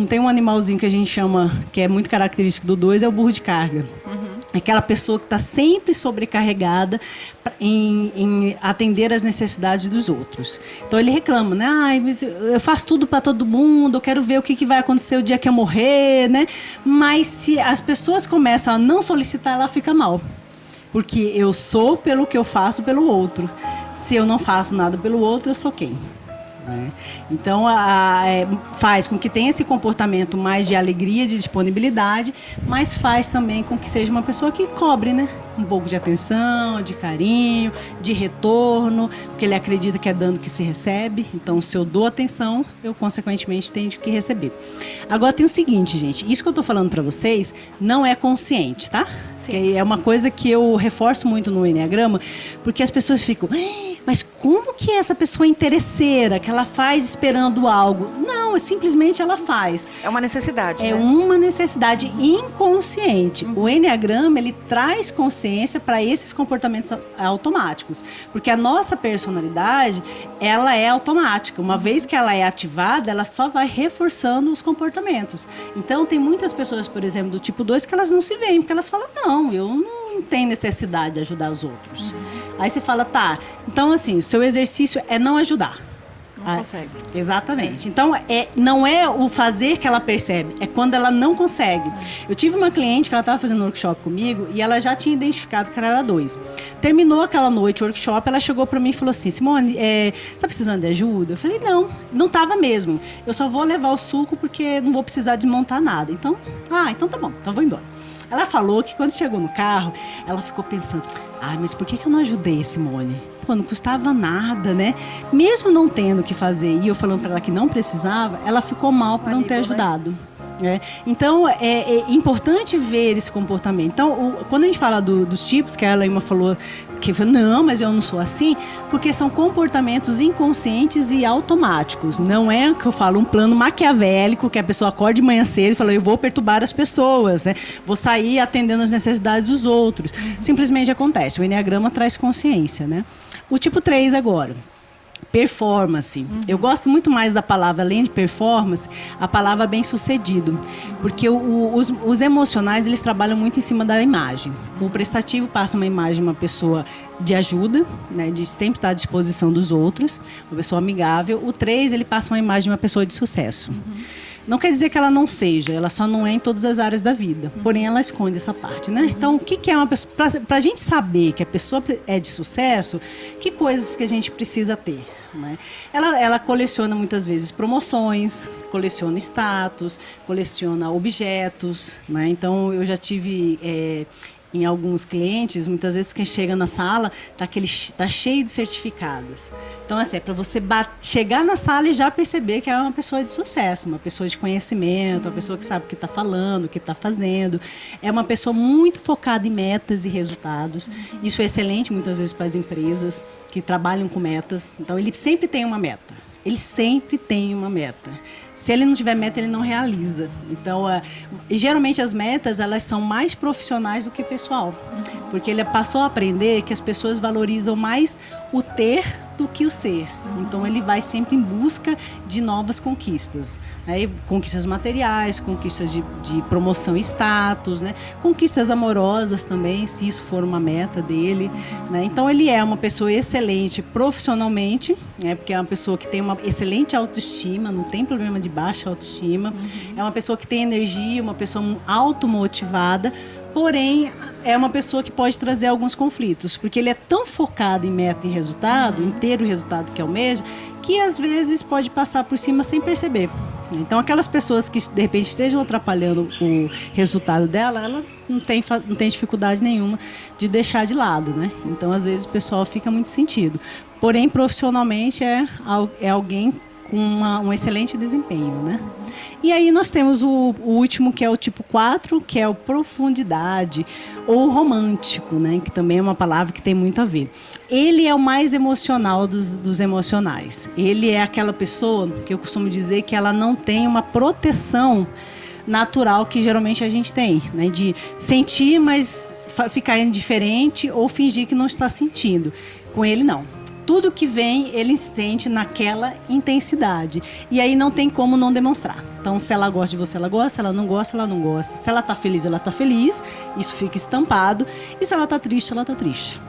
tem um animalzinho que a gente chama, que é muito característico do 2, é o burro de carga. Aquela pessoa que está sempre sobrecarregada em atender as necessidades dos outros. Então, ele reclama, né? Mas eu faço tudo para todo mundo, eu quero ver o que vai acontecer o dia que eu morrer, né? Mas se as pessoas começam a não solicitar, ela fica mal. Porque eu sou pelo que eu faço pelo outro. Se eu não faço nada pelo outro, eu sou quem? Né? Então, faz com que tenha esse comportamento mais de alegria, de disponibilidade, mas faz também com que seja uma pessoa que cobre, né? Um pouco de atenção, de carinho, de retorno, porque ele acredita que é dando que se recebe. Então, se eu dou atenção, eu, consequentemente, tenho que receber. Agora, tem o seguinte, gente. Isso que eu estou falando para vocês não é consciente, tá? Que é uma coisa que eu reforço muito no Enneagrama, porque as pessoas ficam, mas como que essa pessoa é interesseira, que ela faz esperando algo? Não, simplesmente ela faz. É uma necessidade, É né? uma necessidade inconsciente. O Enneagrama, ele traz consciência para esses comportamentos automáticos, porque a nossa personalidade, ela é automática. Uma vez que ela é ativada, ela só vai reforçando os comportamentos. Então, tem muitas pessoas, por exemplo, do tipo 2, que elas não se veem, porque elas falam, não, eu não tenho necessidade de ajudar os outros. Aí você fala, tá, então assim, o seu exercício é não ajudar. Não consegue. Exatamente. Então, não é o fazer que ela percebe, é quando ela não consegue. Eu tive uma cliente que ela estava fazendo um workshop comigo e ela já tinha identificado que ela era 2. Terminou aquela noite o workshop, ela chegou para mim e falou assim, Simone, você está precisando de ajuda? Eu falei, não estava mesmo. Eu só vou levar o suco porque não vou precisar desmontar nada. Então tá bom, então vou embora. Ela falou que quando chegou no carro, ela ficou pensando, mas por que eu não ajudei a Simone? Pô, não custava nada, né? Mesmo não tendo o que fazer e eu falando para ela que não precisava, ela ficou mal por não ter ajudado. Então, é importante ver esse comportamento. Então, quando a gente fala dos tipos, que a Laima falou, não, mas eu não sou assim, porque são comportamentos inconscientes e automáticos. Não é o que eu falo, um plano maquiavélico, que a pessoa acorda de manhã cedo e fala, eu vou perturbar as pessoas, né? Vou sair atendendo as necessidades dos outros. Simplesmente acontece. O Enneagrama traz consciência, né? O tipo 3 agora. Performance. Eu gosto muito mais da palavra, além de performance, a palavra bem-sucedido. Porque os emocionais, eles trabalham muito em cima da imagem. O prestativo passa uma imagem de uma pessoa de ajuda, né, de sempre estar à disposição dos outros, uma pessoa amigável. O 3, ele passa uma imagem de uma pessoa de sucesso. Não quer dizer que ela não seja, ela só não é em todas as áreas da vida. Porém, ela esconde essa parte, né? Então, o que é uma pessoa... Para a gente saber que a pessoa é de sucesso, que coisas que a gente precisa ter? Né? Ela coleciona muitas vezes promoções, coleciona status, coleciona objetos, né? Então, eu já tive... em alguns clientes, muitas vezes quem chega na sala tá cheio de certificados. Então, assim, é para você chegar na sala e já perceber que é uma pessoa de sucesso, uma pessoa de conhecimento, uma pessoa que sabe o que está falando, o que está fazendo. É uma pessoa muito focada em metas e resultados. Isso é excelente, muitas vezes, para as empresas que trabalham com metas. Então, ele sempre tem uma meta. Ele sempre tem uma meta. Se ele não tiver meta, ele não realiza. Então, geralmente as metas, elas são mais profissionais do que pessoal. Porque ele passou a aprender que as pessoas valorizam mais o ter do que o ser. Então, ele vai sempre em busca de novas conquistas. Né? Conquistas materiais, conquistas de promoção e status, né? Conquistas amorosas também, se isso for uma meta dele. Né? Então, ele é uma pessoa excelente profissionalmente, né? Porque é uma pessoa que tem uma excelente autoestima, não tem problema de baixa autoestima. É uma pessoa que tem energia, uma pessoa automotivada, porém é uma pessoa que pode trazer alguns conflitos, porque ele é tão focado em meta e resultado, em ter o resultado que almeja, que às vezes pode passar por cima sem perceber. Então, aquelas pessoas que de repente estejam atrapalhando o resultado dela, ela não tem dificuldade nenhuma de deixar de lado, né? Então, às vezes o pessoal fica muito sentido. Porém, profissionalmente é alguém com um excelente desempenho, né? E aí nós temos o último, que é o tipo 4, que é o profundidade, ou romântico, né? Que também é uma palavra que tem muito a ver. Ele é o mais emocional dos emocionais. Ele é aquela pessoa que eu costumo dizer que ela não tem uma proteção natural que geralmente a gente tem, né? De sentir, mas ficar indiferente ou fingir que não está sentindo. Com ele, não. Tudo que vem, ele sente naquela intensidade. E aí não tem como não demonstrar. Então, se ela gosta de você, ela gosta. Se ela não gosta, ela não gosta. Se ela está feliz, ela está feliz. Isso fica estampado. E se ela está triste, ela está triste.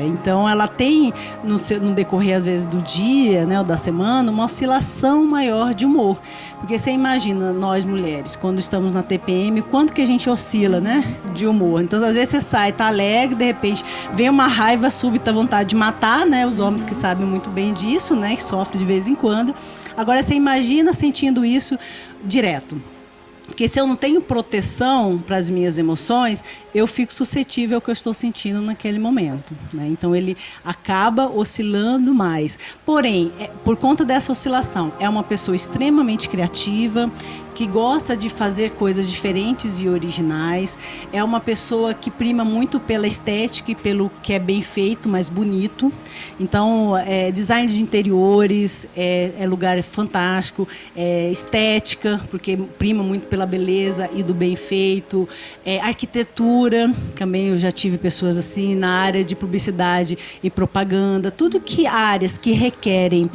Então, ela tem, no decorrer, às vezes, do dia, né, ou da semana, uma oscilação maior de humor. Porque você imagina, nós mulheres, quando estamos na TPM, quanto que a gente oscila, né, de humor. Então, às vezes, você sai, tá alegre, de repente, vem uma raiva súbita, vontade de matar, né, os homens que sabem muito bem disso, né, que sofrem de vez em quando. Agora, você imagina sentindo isso direto. Porque se eu não tenho proteção para as minhas emoções, eu fico suscetível ao que eu estou sentindo naquele momento. Né? Então, ele acaba oscilando mais. Porém, por conta dessa oscilação, é uma pessoa extremamente criativa, que gosta de fazer coisas diferentes e originais. É uma pessoa que prima muito pela estética e pelo que é bem feito, mas bonito. Então, design de interiores, lugar fantástico, estética, porque prima muito pela beleza e do bem feito. Arquitetura, também eu já tive pessoas assim na área de publicidade e propaganda. Tudo que áreas que requerem...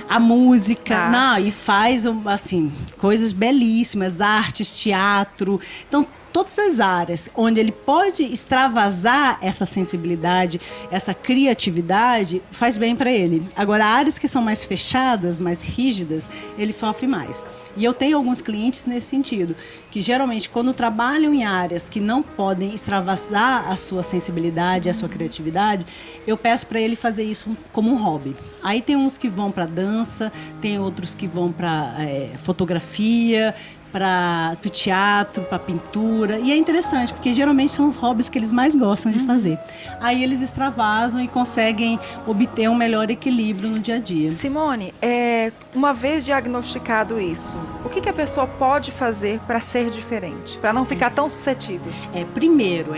A música. Não, e faz, assim, coisas belíssimas, artes, teatro. Então, todas as áreas onde ele pode extravasar essa sensibilidade, essa criatividade, faz bem para ele. Agora, áreas que são mais fechadas, mais rígidas, ele sofre mais. E eu tenho alguns clientes nesse sentido, que geralmente, quando trabalham em áreas que não podem extravasar a sua sensibilidade, a sua criatividade, eu peço para ele fazer isso como um hobby. Aí tem uns que vão para dança, tem outros que vão para fotografia, para o teatro, para pintura. E é interessante, porque geralmente são os hobbies que eles mais gostam de fazer. Aí eles extravasam e conseguem obter um melhor equilíbrio no dia a dia. Simone, uma vez diagnosticado isso, o que a pessoa pode fazer para ser diferente? Para não ficar tão suscetível? Primeiro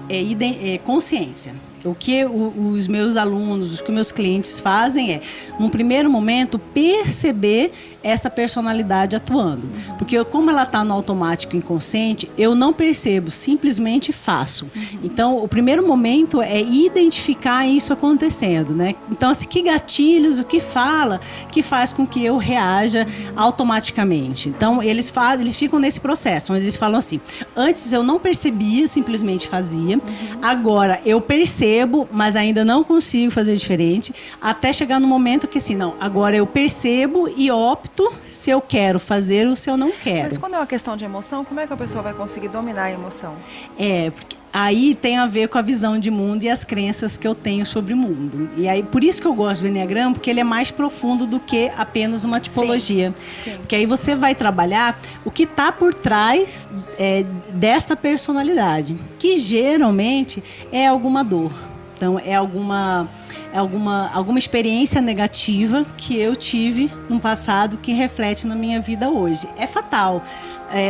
é consciência. O que os meus alunos, o que meus clientes fazem num primeiro momento, perceber essa personalidade atuando. Porque como ela está no automático inconsciente, eu não percebo, simplesmente faço. Então, o primeiro momento é identificar isso acontecendo, né? Então, assim, que gatilhos, o que fala, que faz com que eu reaja automaticamente. Então, eles ficam nesse processo, onde eles falam assim, antes eu não percebia, simplesmente fazia, agora eu percebo, mas ainda não consigo fazer diferente, até chegar no momento que assim, não, agora eu percebo e opto se eu quero fazer ou se eu não quero. Mas quando é uma questão de emoção, como é que a pessoa vai conseguir dominar a emoção? Porque aí tem a ver com a visão de mundo e as crenças que eu tenho sobre o mundo. E aí, por isso que eu gosto do Enneagrama, porque ele é mais profundo do que apenas uma tipologia. Sim. Porque aí você vai trabalhar o que está por trás desta personalidade, que geralmente é alguma dor. Então, é alguma experiência negativa que eu tive no passado que reflete na minha vida hoje. É fatal.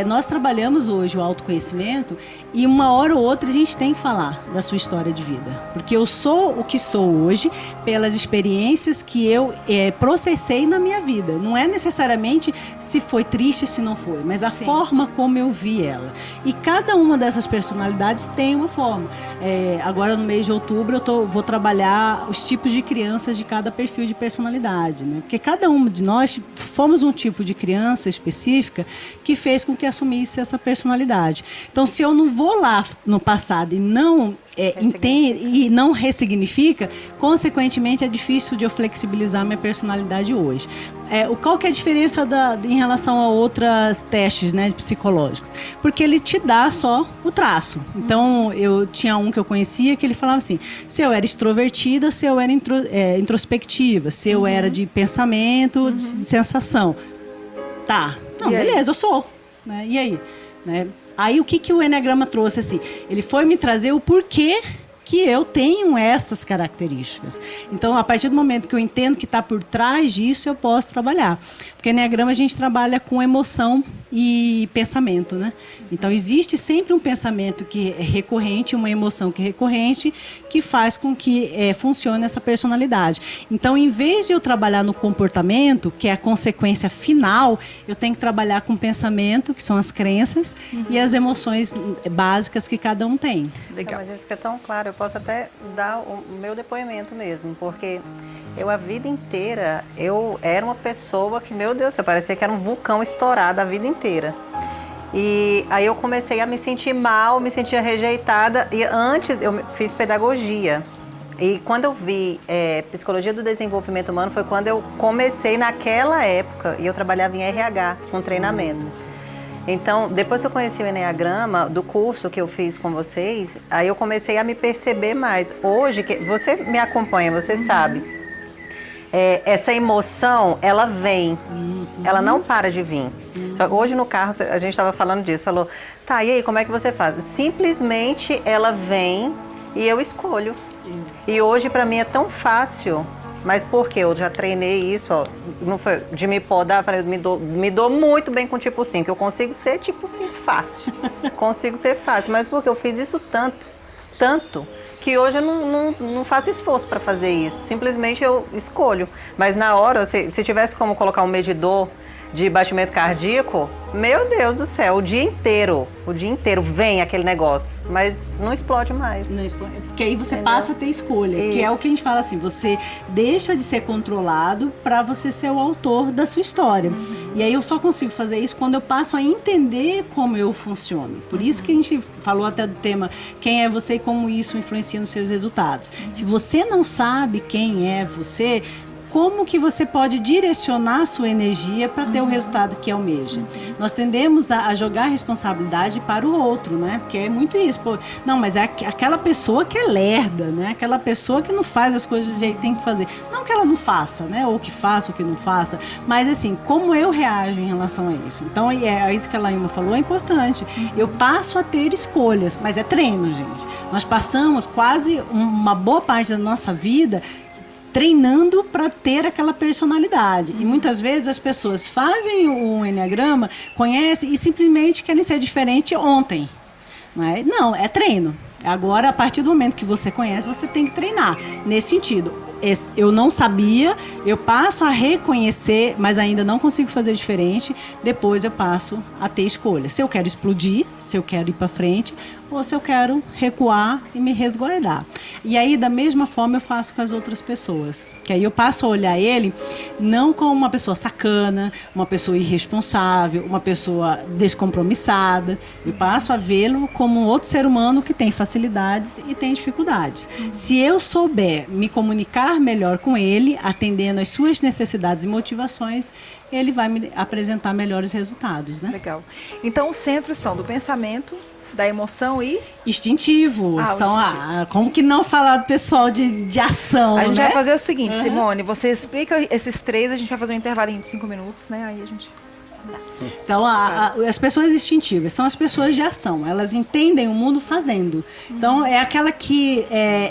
Nós trabalhamos hoje o autoconhecimento e uma hora ou outra a gente tem que falar da sua história de vida. Porque eu sou o que sou hoje pelas experiências que eu processei na minha vida. Não é necessariamente se foi triste, se não foi, mas a forma como eu vi ela. E cada uma dessas personalidades tem uma forma. Agora no mês de outubro eu vou trabalhar os tipos de crianças de cada perfil de personalidade, né? Porque cada um de nós fomos um tipo de criança específica que fez com que assumisse essa personalidade. Então, se eu não vou lá no passado e não entende e não ressignifica, consequentemente é difícil de eu flexibilizar minha personalidade hoje. Qual que é a diferença em relação a outros testes, né, psicológicos? Porque ele te dá só o traço. Então, eu tinha um que eu conhecia que ele falava assim, se eu era extrovertida, se eu era introspectiva, se eu era de pensamento, de sensação. Tá, não, beleza, eu sou. Né? E aí? Né? Aí o que o Enneagrama trouxe assim? Ele foi me trazer o porquê que eu tenho essas características. Então, a partir do momento que eu entendo que está por trás disso, eu posso trabalhar. Porque no Enneagrama a gente trabalha com emoção e pensamento, né? Então, existe sempre um pensamento que é recorrente, uma emoção que é recorrente, que faz com que funcione essa personalidade. Então, em vez de eu trabalhar no comportamento, que é a consequência final, eu tenho que trabalhar com o pensamento, que são as crenças, e as emoções básicas que cada um tem. Legal. Mas isso que é tão claro, eu posso até dar o meu depoimento mesmo, porque eu a vida inteira, eu era uma pessoa que, meu Deus, eu parecia que era um vulcão estourado a vida inteira. E aí eu comecei a me sentir mal, me sentia rejeitada, e antes eu fiz pedagogia. E quando eu vi Psicologia do Desenvolvimento Humano, foi quando eu comecei naquela época, e eu trabalhava em RH, com treinamentos. Então, depois que eu conheci o Enneagrama, do curso que eu fiz com vocês, aí eu comecei a me perceber mais. Hoje, você me acompanha, você sabe, essa emoção, ela vem, ela não para de vir. Só que hoje no carro, a gente estava falando disso, falou, tá, e aí, como é que você faz? Simplesmente ela vem e eu escolho. E hoje, para mim, é tão fácil. Mas por quê? Eu já treinei isso, ó, não foi de me podar, me dou muito bem com tipo 5. Eu consigo ser tipo 5 fácil. Consigo ser fácil, mas porque eu fiz isso tanto, que hoje eu não faço esforço para fazer isso. Simplesmente eu escolho. Mas na hora, se tivesse como colocar um medidor de batimento cardíaco, meu Deus do céu, o dia inteiro vem aquele negócio, mas não explode mais. Não explode, porque aí você passa a ter escolha, que é o que a gente fala assim, você deixa de ser controlado para você ser o autor da sua história. E aí eu só consigo fazer isso quando eu passo a entender como eu funciono. Por isso que a gente falou até do tema, quem é você e como isso influencia nos seus resultados. Se você não sabe quem é você, como que você pode direcionar a sua energia para ter o resultado que almeja. Nós tendemos a jogar a responsabilidade para o outro, né? Porque é muito isso. Pô, não, mas é aquela pessoa que é lerda, né? Aquela pessoa que não faz as coisas do jeito que tem que fazer. Não que ela não faça, né? Ou que faça ou que não faça, mas assim, como eu reajo em relação a isso. Então, é isso que a Laíma falou, é importante. Eu passo a ter escolhas, mas é treino, gente. Nós passamos quase uma boa parte da nossa vida treinando para ter aquela personalidade. E muitas vezes as pessoas fazem o Enneagrama, conhecem e simplesmente querem ser diferente ontem. Não, é treino. Agora, a partir do momento que você conhece, você tem que treinar. Nesse sentido, eu não sabia, eu passo a reconhecer, mas ainda não consigo fazer diferente. Depois eu passo a ter escolha. Se eu quero explodir, se eu quero ir para frente, ou se eu quero recuar e me resguardar. E aí, da mesma forma, eu faço com as outras pessoas. Que aí eu passo a olhar ele não como uma pessoa sacana, uma pessoa irresponsável, uma pessoa descompromissada. Eu passo a vê-lo como um outro ser humano que tem facilidades e tem dificuldades. Se eu souber me comunicar melhor com ele, atendendo às suas necessidades e motivações, ele vai me apresentar melhores resultados, né? Legal. Então, os centros são do pensamento, da emoção e... instintivo. Instintivo. Como que não falar do pessoal de ação, A gente né? vai fazer o seguinte, Simone, você explica esses 3, a gente vai fazer um intervalinho de 5 minutos, né? Aí a gente... Então, as pessoas instintivas são as pessoas de ação. Elas entendem o mundo fazendo. Então, é aquela que...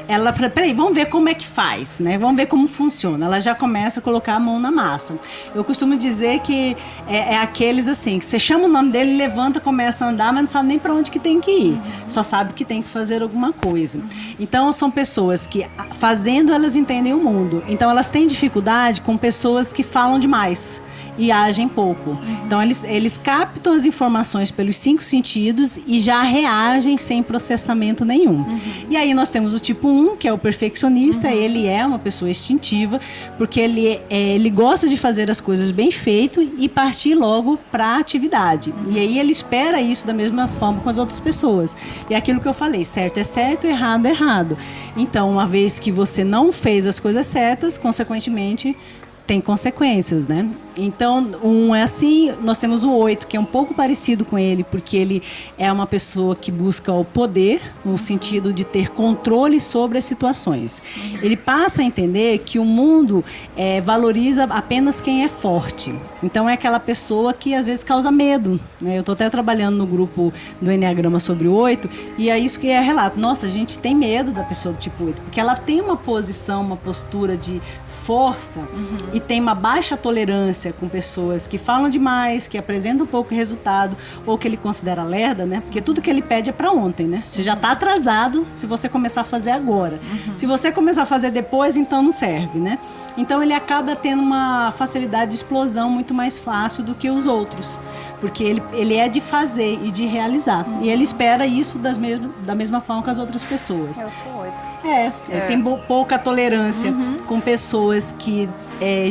ela fala, peraí, vamos ver como é que faz, né? Vamos ver como funciona. Ela já começa a colocar a mão na massa. Eu costumo dizer que é aqueles assim, que você chama o nome dele, levanta, começa a andar, mas não sabe nem para onde que tem que ir. Só sabe que tem que fazer alguma coisa. Então, são pessoas que, fazendo, elas entendem o mundo. Então, elas têm dificuldade com pessoas que falam demais e agem pouco. Então, eles captam as informações pelos 5 sentidos e já reagem sem processamento nenhum. E aí nós temos o tipo 1, que é o perfeccionista. Ele é uma pessoa instintiva, porque ele gosta de fazer as coisas bem feito e partir logo para a atividade. E aí ele espera isso da mesma forma com as outras pessoas. E é aquilo que eu falei, certo é certo, errado é errado. Então, uma vez que você não fez as coisas certas, consequentemente, tem consequências, né? Então, é assim, nós temos o 8, que é um pouco parecido com ele, porque ele é uma pessoa que busca o poder, no sentido de ter controle sobre as situações. Ele passa a entender que o mundo valoriza apenas quem é forte. Então, é aquela pessoa que às vezes causa medo, né? Eu estou até trabalhando no grupo do Enneagrama sobre o 8, e é isso que é relato. Nossa, a gente tem medo da pessoa do tipo 8, porque ela tem uma posição, uma postura de força e tem uma baixa tolerância com pessoas que falam demais, que apresentam pouco resultado ou que ele considera lerda, né? Porque tudo que ele pede é para ontem, né? Você já está atrasado se você começar a fazer agora. Se você começar a fazer depois, então não serve, né? Então ele acaba tendo uma facilidade de explosão muito mais fácil do que os outros, porque ele é de fazer e de realizar. E ele espera isso da mesma forma que as outras pessoas. Eu sou 8. Ele tem pouca tolerância com pessoas que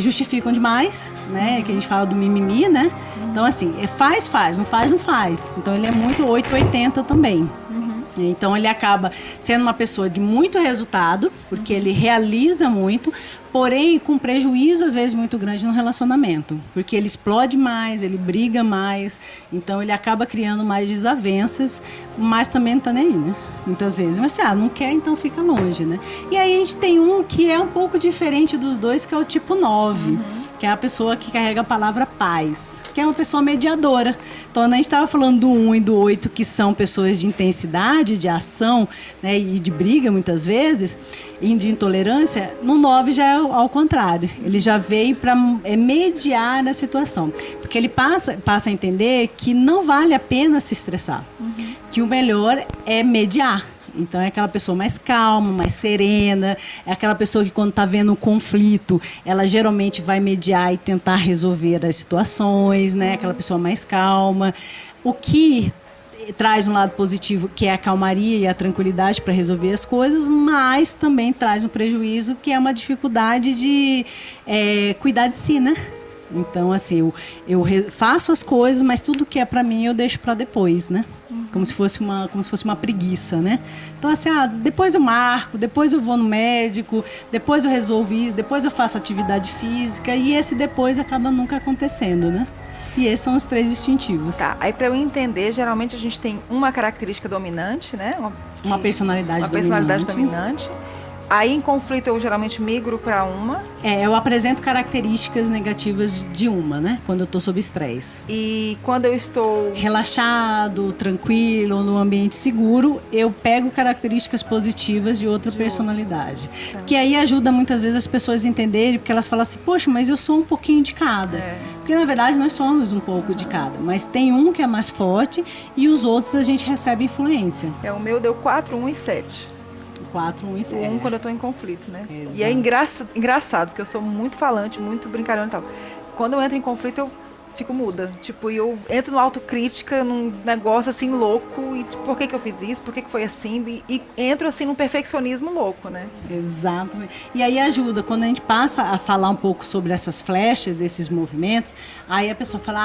justificam demais, né? Que a gente fala do mimimi, né? Então, assim, faz, não faz. Então, ele é muito 880 também. Então, ele acaba sendo uma pessoa de muito resultado, porque ele realiza muito, porém com prejuízo, às vezes, muito grande no relacionamento. Porque ele explode mais, ele briga mais, então ele acaba criando mais desavenças, mas também não tá nem aí, né? Muitas vezes. Mas assim, não quer, então fica longe, né? E aí a gente tem um que é um pouco diferente dos dois, que é o tipo 9. Que é a pessoa que carrega a palavra paz, que é uma pessoa mediadora. Então, a gente estava falando do 1 e do 8, que são pessoas de intensidade, de ação, né, e de briga, muitas vezes, e de intolerância. No 9 já é ao contrário. Ele já veio para mediar a situação. Porque ele passa a entender que não vale a pena se estressar. Que o melhor é mediar. Então, é aquela pessoa mais calma, mais serena, é aquela pessoa que, quando está vendo um conflito, ela geralmente vai mediar e tentar resolver as situações, né? Aquela pessoa mais calma. O que traz um lado positivo, que é a calmaria e a tranquilidade para resolver as coisas, mas também traz um prejuízo, que é uma dificuldade de cuidar de si, né? Então, assim, eu faço as coisas, mas tudo que é para mim eu deixo para depois, né? como se fosse uma preguiça, né? Então, assim, depois eu marco, depois eu vou no médico, depois eu resolvo isso, depois eu faço atividade física, e esse depois acaba nunca acontecendo, né? E esses são os 3 distintivos. Tá, aí para eu entender, geralmente a gente tem uma característica dominante, né? Uma personalidade dominante. Aí em conflito eu geralmente migro para uma. Eu apresento características negativas de uma, né? Quando eu estou sob estresse. E quando eu estou relaxado, tranquilo, num ambiente seguro, eu pego características positivas de outra personalidade. Tá. Que aí ajuda muitas vezes as pessoas a entenderem, porque elas falam assim, poxa, mas eu sou um pouquinho de cada. Porque na verdade nós somos um pouco de cada, mas tem um que é mais forte e os outros a gente recebe influência. O meu deu 4, 1 e 7. 4, 1 e 7. O 1 quando eu estou em conflito, né? Exato. E é engraçado, porque eu sou muito falante, muito brincalhona e tal. Quando eu entro em conflito, eu fico muda. Tipo, e eu entro no autocrítica, num negócio assim louco, e tipo, por que eu fiz isso? Por que foi assim? E entro assim num perfeccionismo louco, né? Exatamente. E aí ajuda, quando a gente passa a falar um pouco sobre essas flechas, esses movimentos, aí a pessoa fala,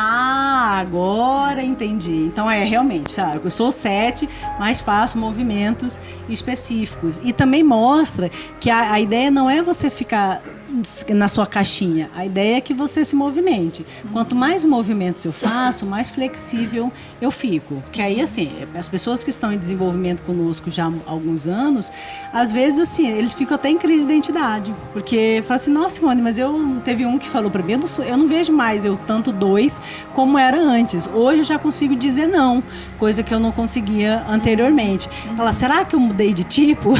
agora entendi. Então realmente, sabe, eu sou 7, mas faço movimentos específicos. E também mostra que a ideia não é você ficar na sua caixinha. A ideia é que você se movimente. Quanto mais movimentos eu faço, mais flexível eu fico. Que aí, assim, as pessoas que estão em desenvolvimento conosco já há alguns anos, às vezes, assim, eles ficam até em crise de identidade. Porque falam assim, nossa, Simone, mas teve um que falou para mim, eu não vejo mais eu tanto 2 como era antes. Hoje eu já consigo dizer não, coisa que eu não conseguia anteriormente. Fala, será que eu mudei de tipo?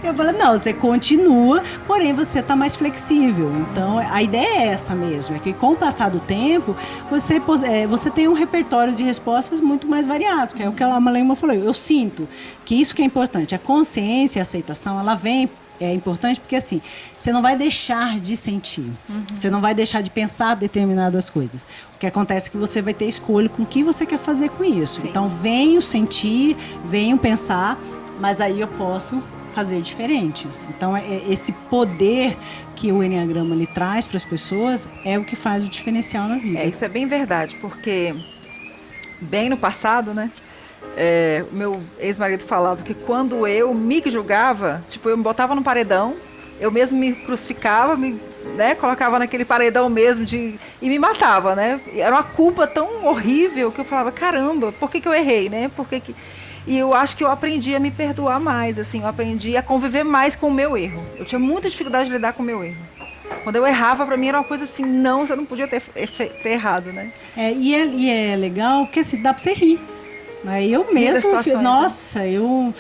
Eu falo, não, você continua, porém você está mais flexível. Então, a ideia é essa mesmo, é que com o passar do tempo, você tem um repertório de respostas muito mais variados, que é o que a Malema falou. Eu sinto que isso que é importante, a consciência e a aceitação, ela vem, é importante porque assim, você não vai deixar de sentir, você não vai deixar de pensar determinadas coisas. O que acontece é que você vai ter escolha com o que você quer fazer com isso. Sim. Então, venho sentir, venho pensar, mas aí eu posso fazer diferente. Então, esse poder que o Enneagrama lhe traz para as pessoas é o que faz o diferencial na vida. Isso é bem verdade, porque bem no passado, né? Meu ex-marido falava que quando eu me julgava, tipo, eu me botava no paredão, eu mesmo me crucificava, colocava naquele paredão mesmo e me matava, né? Era uma culpa tão horrível que eu falava, caramba, por que eu errei, né? E eu acho que eu aprendi a me perdoar mais, assim, eu aprendi a conviver mais com o meu erro. Eu tinha muita dificuldade de lidar com o meu erro. Quando eu errava, pra mim era uma coisa assim, não, você não podia ter errado, né? E é legal porque assim, dá pra você rir. Aí eu mesmo, nossa, eu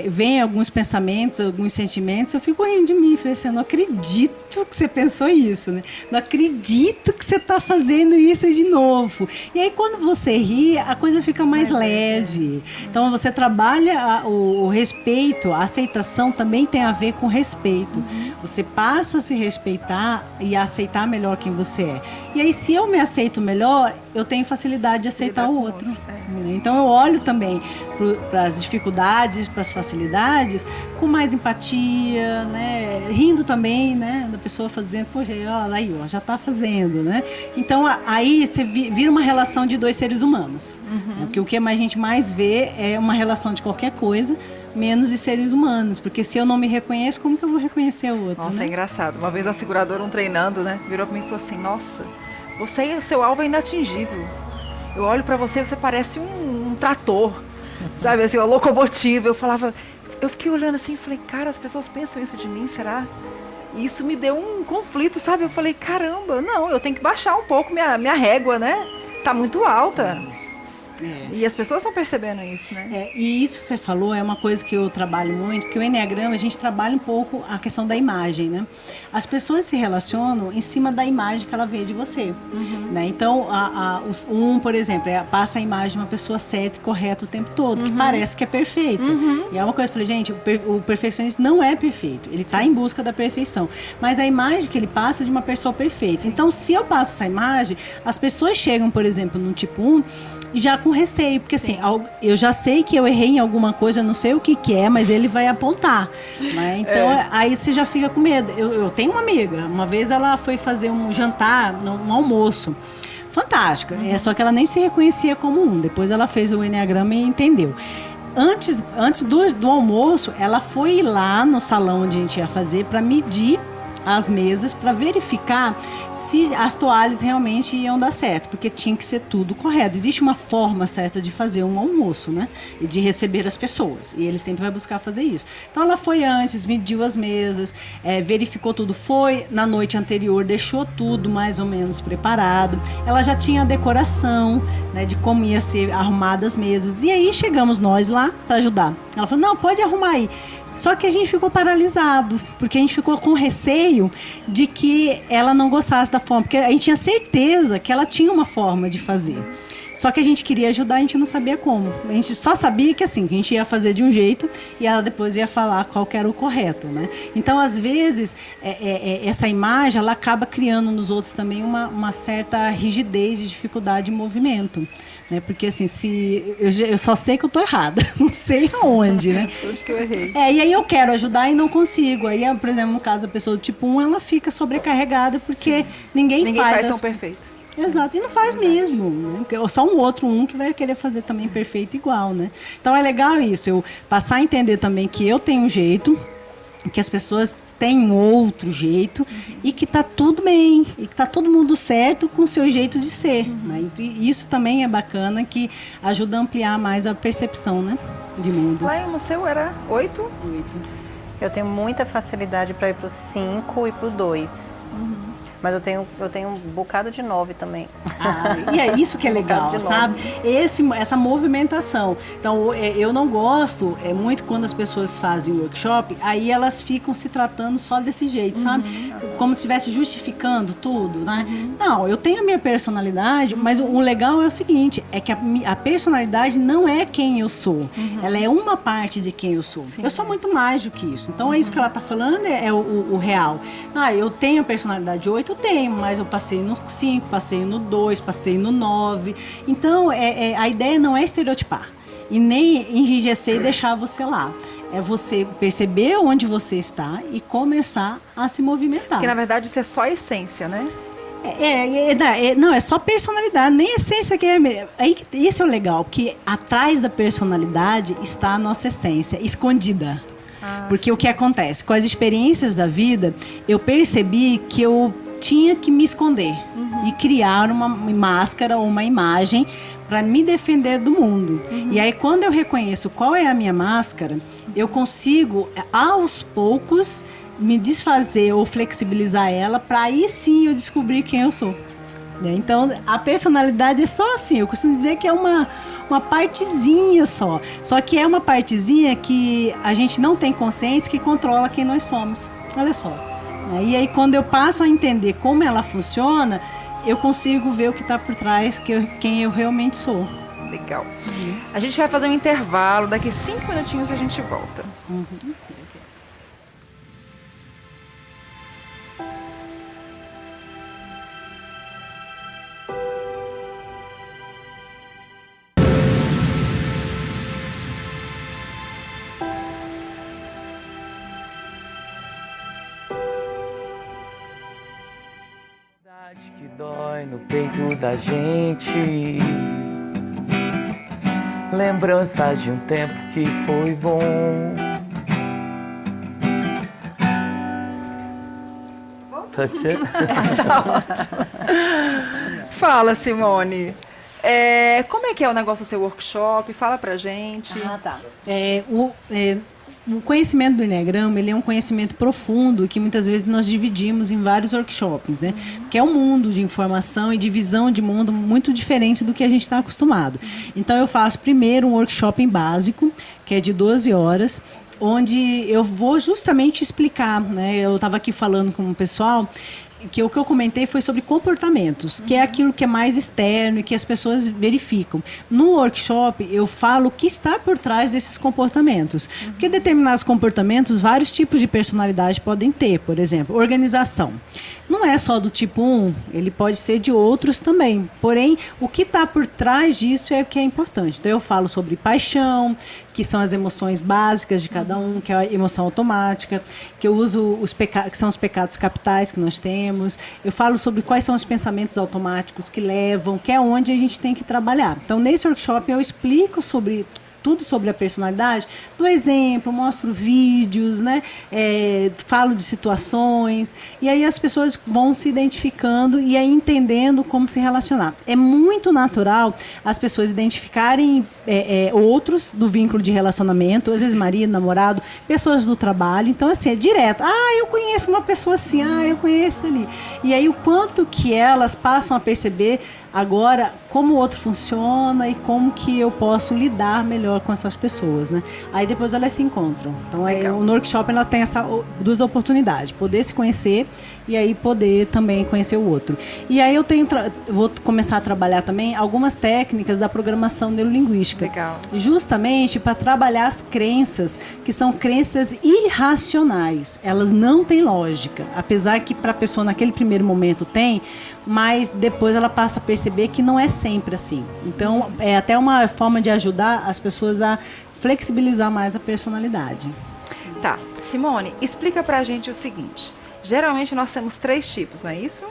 vem alguns pensamentos, alguns sentimentos, eu fico rindo de mim, falei assim, eu não acredito que você pensou isso, né? Não acredito que você está fazendo isso de novo. E aí quando você ri, a coisa fica mais leve. Então você trabalha o respeito, a aceitação também tem a ver com respeito. Você passa a se respeitar e a aceitar melhor quem você é. E aí se eu me aceito melhor, eu tenho facilidade de aceitar o outro. Então eu olho também para as dificuldades, para as facilidades, com mais empatia, né? Rindo também, né? Da pessoa fazendo, poxa, olha aí, já está fazendo, né? Então aí você vira uma relação de 2 seres humanos. Porque o que a gente mais vê é uma relação de qualquer coisa, menos de seres humanos, porque se eu não me reconheço, como que eu vou reconhecer o outro? Nossa, né? É engraçado. Uma vez a seguradora, treinando, né? Virou para mim e falou assim, nossa, seu alvo é inatingível. Eu olho pra você, você parece um trator, sabe, assim, uma locomotiva. Eu fiquei olhando assim e falei, cara, as pessoas pensam isso de mim, será? E isso me deu um conflito, sabe? Eu falei, caramba, não, eu tenho que baixar um pouco minha régua, né? Tá muito alta. E as pessoas estão percebendo isso, né? E isso que você falou é uma coisa que eu trabalho muito, porque o Enneagrama, a gente trabalha um pouco a questão da imagem, né? As pessoas se relacionam em cima da imagem que ela vê de você, né? Então, por exemplo, passa a imagem de uma pessoa certa e correta o tempo todo, que parece que é perfeita. E é uma coisa, eu falei, gente, o perfeccionista não é perfeito, ele está em busca da perfeição, mas a imagem que ele passa é de uma pessoa perfeita. Então, se eu passo essa imagem, as pessoas chegam, por exemplo, no tipo 1, e já com com receio, porque assim, eu já sei que eu errei em alguma coisa, eu não sei o que é, mas ele vai apontar, né? Então, aí você já fica com medo. Eu tenho uma amiga, uma vez ela foi fazer um jantar, um almoço, fantástica, só que ela nem se reconhecia como um. Depois ela fez o Enneagrama e entendeu. Antes do almoço, ela foi lá no salão onde a gente ia fazer para medir as mesas, para verificar se as toalhas realmente iam dar certo, porque tinha que ser tudo correto. Existe uma forma certa de fazer um almoço, né? E de receber as pessoas. E ele sempre vai buscar fazer isso. Então ela foi antes, mediu as mesas, verificou tudo. Foi na noite anterior, deixou tudo mais ou menos preparado. Ela já tinha a decoração, né, de como ia ser arrumadas as mesas. E aí chegamos nós lá para ajudar. Ela falou, não, pode arrumar aí. Só que a gente ficou paralisado, porque a gente ficou com receio de que ela não gostasse da forma, porque a gente tinha certeza que ela tinha uma forma de fazer. Só que a gente queria ajudar, a gente não sabia como. A gente só sabia que assim, que a gente ia fazer de um jeito e ela depois ia falar qual que era o correto, né? Então, às vezes, essa imagem, ela acaba criando nos outros também uma certa rigidez e dificuldade de movimento. Né? Porque assim, se eu só sei que eu estou errada, não sei aonde, né? Onde que eu errei? E aí eu quero ajudar e não consigo. Aí, por exemplo, no caso da pessoa do tipo 1, ela fica sobrecarregada porque ninguém faz tão perfeito. Exato, e não faz mesmo, né? Porque só um outro que vai querer fazer também perfeito igual, né? Então é legal isso, eu passar a entender também que eu tenho um jeito, que as pessoas têm um outro jeito e que tá tudo bem, e que tá todo mundo certo com o seu jeito de ser, né? E isso também é bacana, que ajuda a ampliar mais a percepção, né, de mundo. Lá no seu era 8? Eu tenho muita facilidade para ir pro 5 e pro 2. Mas eu tenho um bocado de 9 também. E é isso que é legal, sabe? Essa movimentação. Então, eu não gosto, muito quando as pessoas fazem workshop, aí elas ficam se tratando só desse jeito, sabe? Como se estivesse justificando tudo, né? Não, eu tenho a minha personalidade, mas o legal é o seguinte, é que a personalidade não é quem eu sou. Ela é uma parte de quem eu sou. Sim. Eu sou muito mais do que isso. Então, é isso que ela está falando, é o real. Eu tenho a personalidade 8, eu tenho, mas eu passei no 5, passei no 2, passei no 9. Então, a ideia não é estereotipar e nem enrijecer e deixar você lá. É você perceber onde você está e começar a se movimentar. Porque, na verdade, isso é só essência, né? Não, é só personalidade, nem essência que é. Esse é o legal, que atrás da personalidade está a nossa essência, escondida. Porque o que acontece? Com as experiências da vida, eu percebi que eu tinha que me esconder e criar uma máscara ou uma imagem para me defender do mundo. E aí, quando eu reconheço qual é a minha máscara, eu consigo, aos poucos, me desfazer ou flexibilizar ela para aí sim eu descobrir quem eu sou. Então, a personalidade é só assim, eu costumo dizer que é uma partezinha só. Só que é uma partezinha que a gente não tem consciência, que controla quem nós somos. Olha só. E aí, quando eu passo a entender como ela funciona, eu consigo ver o que está por trás, quem eu realmente sou. Legal. A gente vai fazer um intervalo, daqui 5 minutinhos a gente volta. Que dói no peito da gente, lembranças de um tempo que foi bom. Pode ser? Tá ótimo. Fala, Simone. Como é que é o negócio do seu workshop? Fala pra gente. Tá. O conhecimento do Enneagrama, ele é um conhecimento profundo que muitas vezes nós dividimos em vários workshops, né? Porque é um mundo de informação e de visão de mundo muito diferente do que a gente está acostumado. Então, eu faço primeiro um workshop básico, que é de 12 horas, onde eu vou justamente explicar, né? Eu estava aqui falando com o pessoal, que o que eu comentei foi sobre comportamentos, que é aquilo que é mais externo e que as pessoas verificam. No workshop, eu falo o que está por trás desses comportamentos. Porque determinados comportamentos, vários tipos de personalidade podem ter. Por exemplo, organização. Não é só do tipo 1, ele pode ser de outros também. Porém, o que está por trás disso é o que é importante. Então, eu falo sobre paixão, que são as emoções básicas de cada um, que é a emoção automática, que eu uso que são os pecados capitais que nós temos. Eu falo sobre quais são os pensamentos automáticos que levam, que é onde a gente tem que trabalhar. Então, nesse workshop, eu explico sobre tudo sobre a personalidade, do exemplo, mostro vídeos, né? Falo de situações, e aí as pessoas vão se identificando e aí entendendo como se relacionar. É muito natural as pessoas identificarem outros do vínculo de relacionamento, às vezes marido, namorado, pessoas do trabalho, então assim, é direto. Eu conheço uma pessoa assim, eu conheço ali. E aí o quanto que elas passam a perceber agora como o outro funciona e como que eu posso lidar melhor com essas pessoas, né? Aí depois elas se encontram. Então no workshop elas têm essas duas oportunidades, poder se conhecer e aí poder também conhecer o outro. E aí eu vou começar a trabalhar também algumas técnicas da programação neurolinguística. Legal. Justamente para trabalhar as crenças, que são crenças irracionais. Elas não têm lógica, apesar que para a pessoa naquele primeiro momento tem, mas depois ela passa a perceber que não é sempre assim. Então, é até uma forma de ajudar as pessoas a flexibilizar mais a personalidade. Tá, Simone, explica pra gente o seguinte. Geralmente nós temos 3 tipos, não é isso?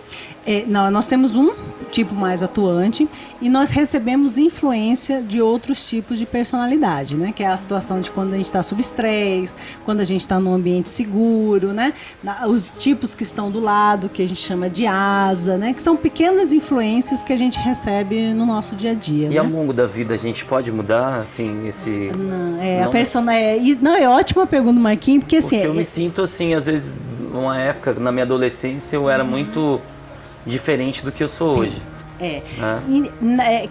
Não, nós temos um tipo mais atuante e nós recebemos influência de outros tipos de personalidade, né? Que é a situação de quando a gente está sob estresse, quando a gente está num ambiente seguro, né? Os tipos que estão do lado, que a gente chama de asa, né? Que são pequenas influências que a gente recebe no nosso dia a dia. E né? ao longo da vida a gente pode mudar, assim, esse... Não, é ótima pergunta, Marquinhos, porque assim... eu me sinto, assim, às vezes, numa época, na minha adolescência, eu era muito diferente do que eu sou hoje.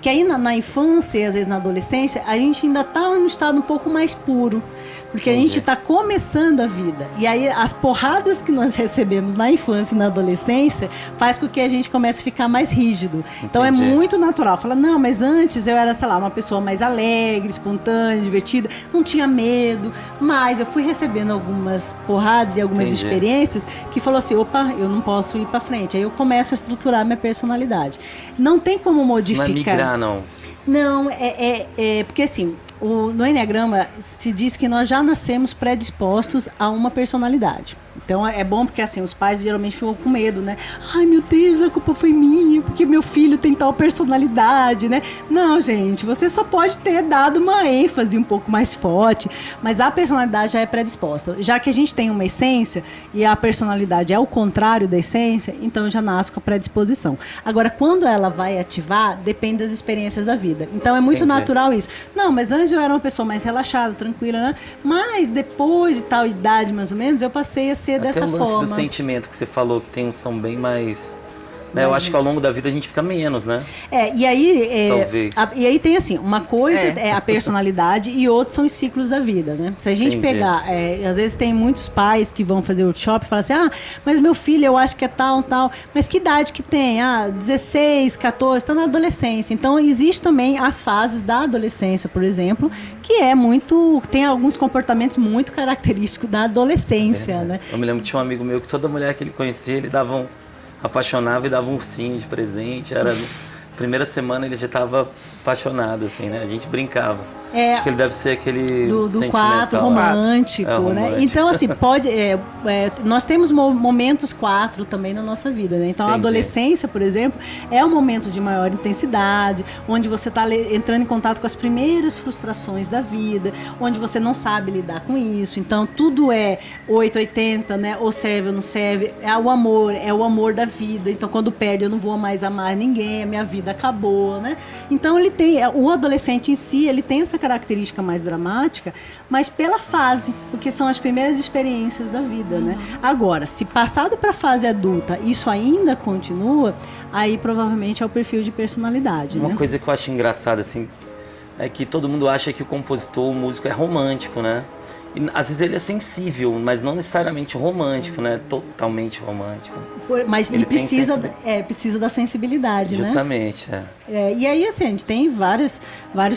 Que aí na infância e às vezes na adolescência, a gente ainda está num estado um pouco mais puro. Porque a gente está começando a vida. E aí as porradas que nós recebemos na infância e na adolescência faz com que a gente comece a ficar mais rígido. Então é muito natural. Fala, não, mas antes eu era, sei lá, uma pessoa mais alegre, espontânea, divertida, não tinha medo. Mas eu fui recebendo algumas porradas e algumas experiências que falou assim, opa, eu não posso ir para frente. Aí eu começo a estruturar minha personalidade. Não tem como modificar. Não é migrar, não. Não, porque assim... No Enneagrama se diz que nós já nascemos predispostos a uma personalidade. Então é bom porque assim, os pais geralmente ficam com medo, né? Ai meu Deus, a culpa foi minha, porque meu filho tem tal personalidade, né? Não, gente, você só pode ter dado uma ênfase um pouco mais forte, mas a personalidade já é predisposta. Já que a gente tem uma essência e a personalidade é o contrário da essência, então eu já nasço com a predisposição. Agora, quando ela vai ativar, depende das experiências da vida. Então é muito natural isso. Não, mas antes eu era uma pessoa mais relaxada, tranquila, né? Mas depois de tal idade, mais ou menos, eu passei a ser dessa forma. Até o lance do sentimento que você falou, que tem um som bem mais... eu acho que ao longo da vida a gente fica menos, né? E aí... Talvez. E aí tem assim, uma coisa é a personalidade e outros são os ciclos da vida, né? Se a gente pegar... às vezes tem muitos pais que vão fazer workshop e falam assim, mas meu filho eu acho que é tal. Mas que idade que tem? 16, 14, está na adolescência. Então, existe também as fases da adolescência, por exemplo, que tem alguns comportamentos muito característicos da adolescência, né? Eu me lembro que tinha um amigo meu que toda mulher que ele conhecia, ele apaixonava e dava um ursinho de presente. Primeira semana ele já estava apaixonado, assim, né? A gente brincava. Acho que ele deve ser aquele do quarto romântico, né? Então, assim, nós temos momentos 4 também na nossa vida, né? Então, a adolescência, por exemplo, é um momento de maior intensidade, onde você está entrando em contato com as primeiras frustrações da vida, onde você não sabe lidar com isso. Então, tudo é 880, né? Ou serve ou não serve. É o amor da vida. Então, quando perde, eu não vou mais amar ninguém, a minha vida acabou, né? Então, o adolescente em si, ele tem essa característica mais dramática, mas pela fase, porque são as primeiras experiências da vida, né? Agora, se passado para a fase adulta, isso ainda continua, aí provavelmente é o perfil de personalidade, Uma coisa que eu acho engraçada, assim, é que todo mundo acha que o compositor, o músico é romântico, né? E, às vezes ele é sensível, mas não necessariamente romântico, né? Totalmente romântico. Mas Ele e precisa, tem precisa da sensibilidade, né? Justamente, E aí, assim, a gente tem vários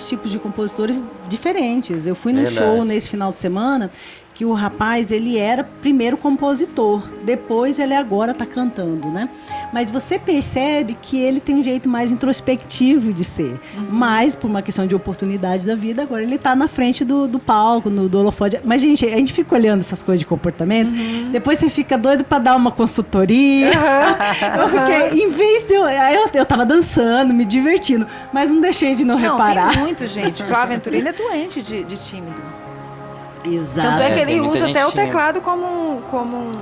tipos de compositores diferentes. Eu fui num Verdade. show nesse final de semana que o rapaz, ele era primeiro compositor, depois ele agora está cantando, né? Mas você percebe que ele tem um jeito mais introspectivo de ser. Mas, por uma questão de oportunidade da vida, agora ele está na frente do palco, do holofote. Mas, gente, a gente fica olhando essas coisas de comportamento, depois você fica doido para dar uma consultoria. Eu fiquei, em vez de eu tava dançando, me divertindo, mas não deixei de não reparar. Tem muito, gente. Flávio Venturini é doente de tímido. Exato. Tanto é que tem ele muita usa gente até o tímida. teclado como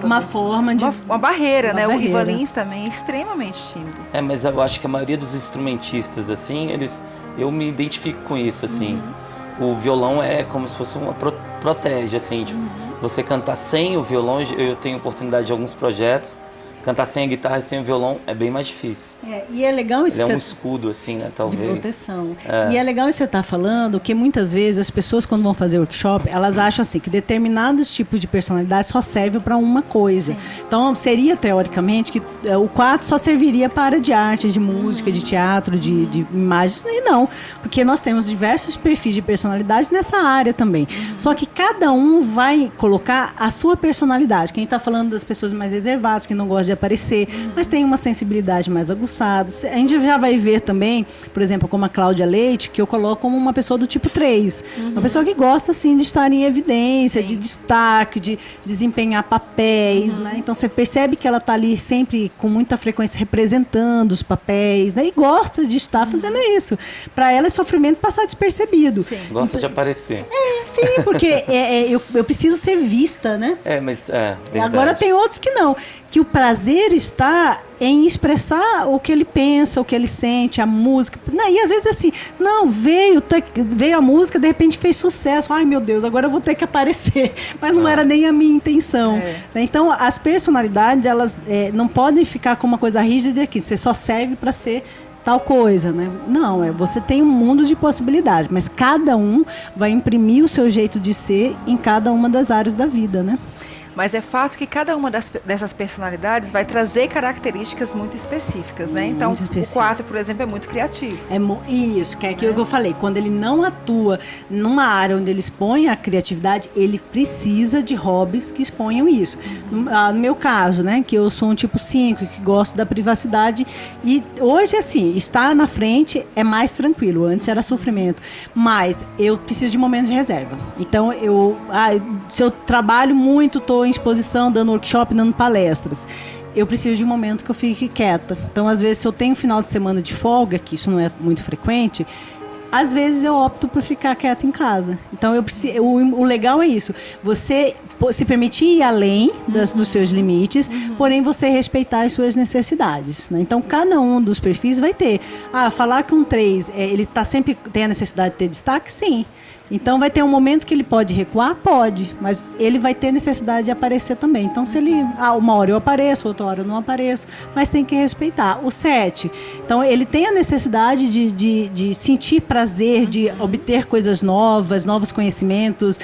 Uma forma de... uma barreira, uma né? O barreira. Ivan Lins também é extremamente tímido. Mas eu acho que a maioria dos instrumentistas, assim, eu me identifico com isso, assim. O violão é como se fosse uma protege, assim, tipo, você cantar sem o violão, eu tenho oportunidade de alguns projetos, cantar sem a guitarra e sem o violão é bem mais difícil. E é legal isso. Ele é um escudo, assim, né, talvez. De proteção. E é legal isso que você está falando, que muitas vezes as pessoas, quando vão fazer workshop, elas acham assim que determinados tipos de personalidade só servem para uma coisa. Sim. Então, seria, teoricamente, que o quarto só serviria para a área de arte, de música, de teatro, de imagens. E não, porque nós temos diversos perfis de personalidade nessa área também. Só que cada um vai colocar a sua personalidade. Quem está falando das pessoas mais reservadas, que não gostam de aparecer, mas tem uma sensibilidade mais aguçada. A gente já vai ver também, por exemplo, como a Cláudia Leite, que eu coloco como uma pessoa do tipo 3. Uma pessoa que gosta, sim, de estar em evidência, de destaque, de desempenhar papéis, né? Então, você percebe que ela está ali sempre, com muita frequência, representando os papéis, né? E gosta de estar fazendo isso. Para ela é sofrimento passar despercebido. Sim. Gosta de aparecer. Sim, porque eu preciso ser vista, né? Verdade. Agora tem outros que não. Que o prazer está em expressar o que ele pensa, o que ele sente, a música. E às vezes assim, não, veio a música, de repente fez sucesso. Ai, meu Deus, agora eu vou ter que aparecer. Mas não era nem a minha intenção. Então, as personalidades, elas não podem ficar com uma coisa rígida aqui. Você só serve para ser tal coisa, né? Não, você tem um mundo de possibilidades, mas cada um vai imprimir o seu jeito de ser em cada uma das áreas da vida, né? Mas é fato que cada uma dessas personalidades vai trazer características muito específicas, né? Então, o 4, por exemplo, é muito criativo. Isso, que é aquilo que eu falei. Quando ele não atua numa área onde ele expõe a criatividade, ele precisa de hobbies que exponham isso. No meu caso, né, que eu sou um tipo 5, que gosto da privacidade. E hoje, assim, estar na frente é mais tranquilo. Antes era sofrimento. Mas eu preciso de momentos de reserva. Então, se eu trabalho muito, estou em exposição, dando workshop, dando palestras, eu preciso de um momento que eu fique quieta. Então, às vezes, se eu tenho um final de semana de folga, que isso não é muito frequente, às vezes eu opto por ficar quieta em casa. Então, o legal é isso. Você se permitir ir além dos seus limites, porém você respeitar as suas necessidades, né? Então, cada um dos perfis vai ter. Falar que um 3, ele sempre tem a necessidade de ter destaque? Sim. Então, vai ter um momento que ele pode recuar? Pode, mas ele vai ter necessidade de aparecer também. Então, se ele... uma hora eu apareço, outra hora eu não apareço, mas tem que respeitar. O 7, então, ele tem a necessidade de sentir prazer, de obter coisas novas, novos conhecimentos,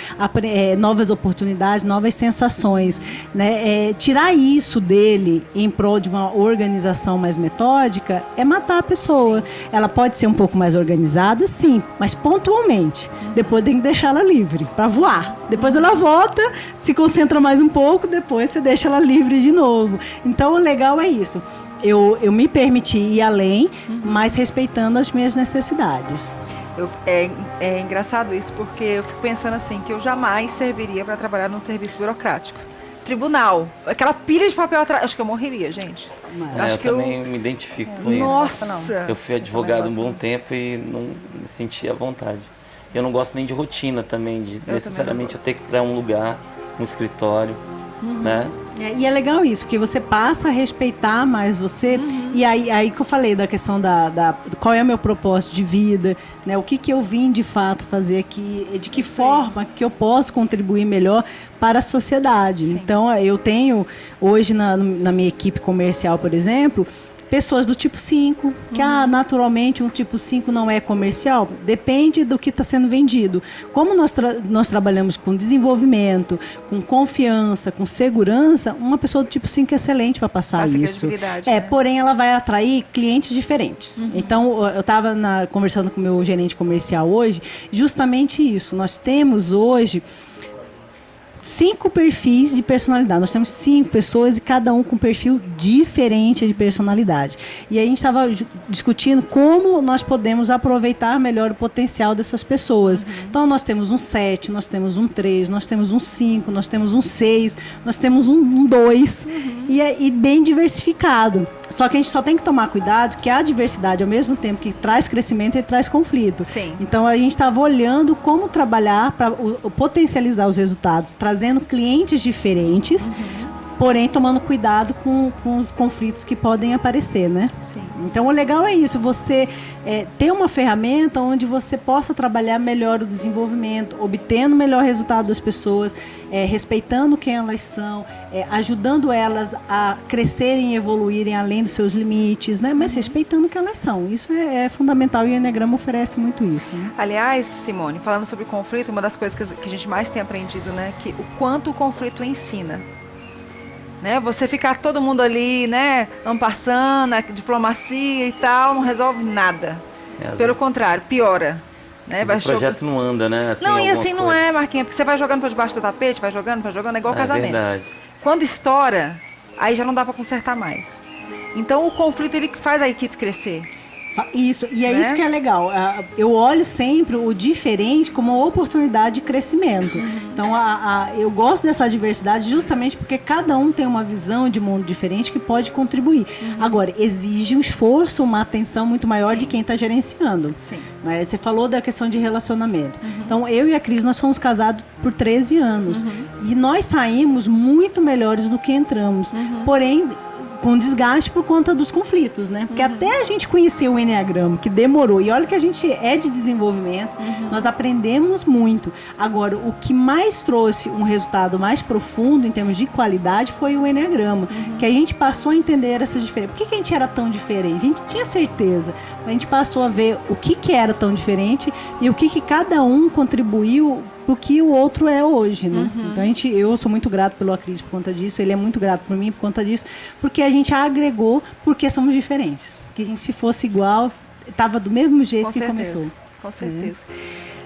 novas oportunidades, novas sensações, né? Tirar isso dele em prol de uma organização mais metódica é matar a pessoa. Ela pode ser um pouco mais organizada, sim, mas pontualmente. Depois tem que deixar ela livre para voar. Depois ela volta, se concentra mais um pouco, depois você deixa ela livre de novo. Então, o legal é isso. Eu me permiti ir além, mas respeitando as minhas necessidades. É engraçado isso, porque eu fico pensando assim, que eu jamais serviria para trabalhar num serviço burocrático. Tribunal, aquela pilha de papel atrás, acho que eu morreria, gente. Eu também me identifico com isso. Nossa! Eu fui advogado um bom tempo e não me sentia à vontade. Eu não gosto nem de rotina também, de necessariamente eu ter que ir para um lugar, um escritório, né? E é legal isso, porque você passa a respeitar mais você. E aí que eu falei da questão qual é o meu propósito de vida, né? O que eu vim de fato fazer aqui, de que forma que eu posso contribuir melhor para a sociedade. Sim. Então, eu tenho hoje na minha equipe comercial, por exemplo, pessoas do tipo 5, que naturalmente um tipo 5 não é comercial, depende do que está sendo vendido. Como nós trabalhamos com desenvolvimento, com confiança, com segurança, uma pessoa do tipo 5 é excelente para passar isso. Né? Porém, ela vai atrair clientes diferentes. Então, eu estava conversando com o meu gerente comercial hoje, justamente isso. Nós temos hoje 5 perfis de personalidade. Nós temos 5 pessoas e cada um com um perfil diferente de personalidade. E aí a gente estava discutindo como nós podemos aproveitar melhor o potencial dessas pessoas. Então nós temos um 7, nós temos um 3, nós temos um 5, nós temos um 6, nós temos um 2 e bem diversificado. Só que a gente só tem que tomar cuidado que a diversidade, ao mesmo tempo que traz crescimento, ele traz conflito. Sim. Então a gente estava olhando como trabalhar para potencializar os resultados, trazendo clientes diferentes, porém tomando cuidado com os conflitos que podem aparecer, né? Sim. Então o legal é isso, você ter uma ferramenta onde você possa trabalhar melhor o desenvolvimento, obtendo o melhor resultado das pessoas, respeitando quem elas são, ajudando elas a crescerem e evoluírem além dos seus limites, né? Mas respeitando quem elas são. Isso é fundamental e o Enneagrama oferece muito isso. Né? Aliás, Simone, falando sobre conflito, uma das coisas que a gente mais tem aprendido, né, que o quanto o conflito ensina. Né? Você ficar todo mundo ali, né, ampassando, a diplomacia e tal, não resolve nada. Pelo contrário, piora. Né? O projeto não anda, né? Assim, não, e assim não é, Marquinhos, porque você vai jogando para debaixo do tapete, vai jogando, é igual casamento. Verdade. Quando estoura, aí já não dá para consertar mais. Então o conflito, ele faz a equipe crescer. Isso, e é né? Isso que é legal. Eu olho sempre o diferente como uma oportunidade de crescimento. Então, eu gosto dessa diversidade justamente porque cada um tem uma visão de mundo diferente que pode contribuir. Agora, exige um esforço, uma atenção muito maior de quem está gerenciando. Sim. Né? Você falou da questão de relacionamento. Então, eu e a Cris, nós fomos casados por 13 anos. E nós saímos muito melhores do que entramos. Porém, com desgaste por conta dos conflitos, né? Porque até a gente conhecer o Enneagrama, que demorou, e olha que a gente é de desenvolvimento, nós aprendemos muito. Agora, o que mais trouxe um resultado mais profundo em termos de qualidade foi o Enneagrama, que a gente passou a entender essas diferenças. Por que a gente era tão diferente? A gente tinha certeza, mas a gente passou a ver o que era tão diferente e o que cada um contribuiu o que o outro é hoje, né? Então eu sou muito grato pelo Acris por conta disso, ele é muito grato por mim por conta disso, porque a gente agregou porque somos diferentes. Que a gente, se fosse igual, estava do mesmo jeito que começou. Com certeza.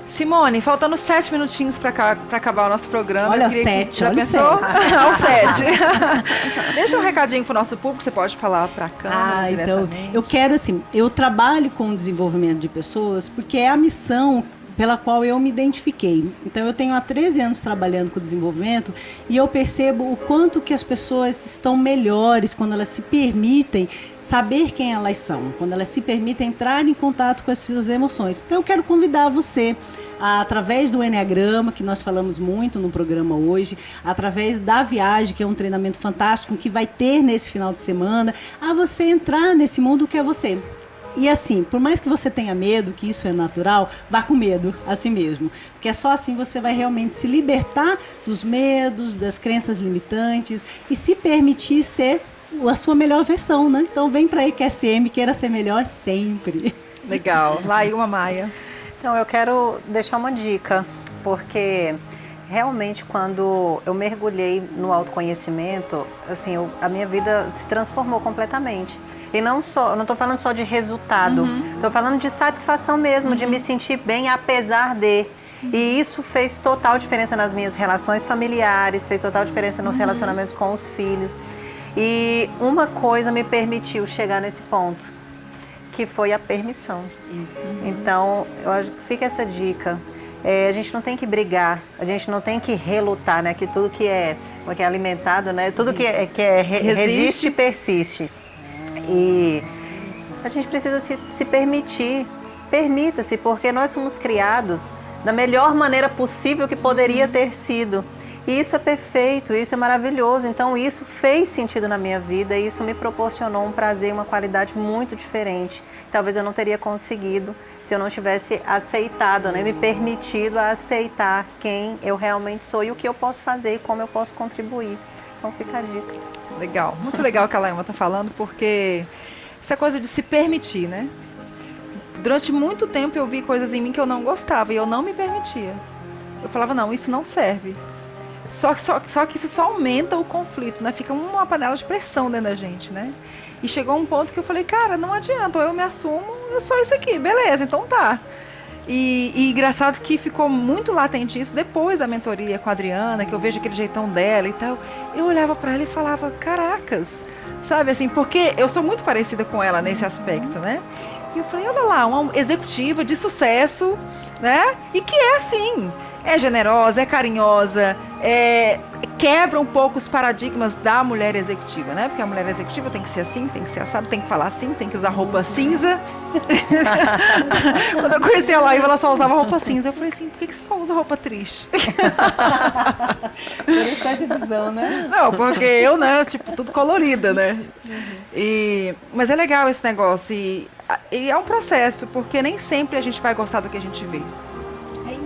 Simone, faltando 7 minutinhos para acabar o nosso programa. Olha o 7, já olha pensou? o 7. O 7. Deixa um recadinho pro nosso público, você pode falar para a câmera então, eu quero assim, eu trabalho com o desenvolvimento de pessoas porque é a missão pela qual eu me identifiquei. Então, eu tenho há 13 anos trabalhando com desenvolvimento e eu percebo o quanto que as pessoas estão melhores quando elas se permitem saber quem elas são, quando elas se permitem entrar em contato com as suas emoções. Então, eu quero convidar você, através do Enneagrama, que nós falamos muito no programa hoje, através da viagem, que é um treinamento fantástico que vai ter nesse final de semana, a você entrar nesse mundo que é você. E assim, por mais que você tenha medo, que isso é natural, vá com medo, assim mesmo. Porque é só assim você vai realmente se libertar dos medos, das crenças limitantes e se permitir ser a sua melhor versão, né? Então vem para a EQSM, queira ser melhor sempre. Legal. Laílma Maia. Então, eu quero deixar uma dica, porque realmente quando eu mergulhei no autoconhecimento, assim, a minha vida se transformou completamente. E não estou falando só de resultado, estou falando de satisfação mesmo, de me sentir bem apesar de. E isso fez total diferença nas minhas relações familiares, fez total diferença nos relacionamentos com os filhos. E uma coisa me permitiu chegar nesse ponto, que foi a permissão. Então, eu acho que fica essa dica. A gente não tem que brigar, a gente não tem que relutar, né? Que tudo que é alimentado, né? Tudo que resiste, persiste. E a gente precisa se permitir, permita-se, porque nós somos criados da melhor maneira possível que poderia ter sido. E isso é perfeito, isso é maravilhoso. Então isso fez sentido na minha vida e isso me proporcionou um prazer e uma qualidade muito diferente. Talvez eu não teria conseguido se eu não tivesse aceitado, né? Me permitido a aceitar quem eu realmente sou e o que eu posso fazer e como eu posso contribuir. Então fica a dica. Legal, muito legal o que a Laílma está falando, porque essa coisa de se permitir, né? Durante muito tempo eu vi coisas em mim que eu não gostava e eu não me permitia. Eu falava, não, isso não serve. Só que isso só aumenta o conflito, né? Fica uma panela de pressão dentro da gente, né? E chegou um ponto que eu falei, cara, não adianta, ou eu me assumo, eu sou isso aqui, beleza, então tá. E engraçado que ficou muito latente isso depois da mentoria com a Adriana, que eu vejo aquele jeitão dela e tal. Eu olhava pra ela e falava, caracas, sabe assim, porque eu sou muito parecida com ela nesse aspecto, né? E eu falei, olha lá, uma executiva de sucesso, né? E que é assim, é generosa, é carinhosa, quebra um pouco os paradigmas da mulher executiva, né? Porque a mulher executiva tem que ser assim, tem que ser assado, tem que falar assim, tem que usar roupa cinza. Quando eu conheci a Laíva, ela só usava roupa cinza. Eu falei assim, por que você só usa roupa triste? Interessante a visão, né? Não, porque eu, né, tipo, tudo colorida, né? Mas é legal esse negócio e é um processo, porque nem sempre a gente vai gostar do que a gente vê.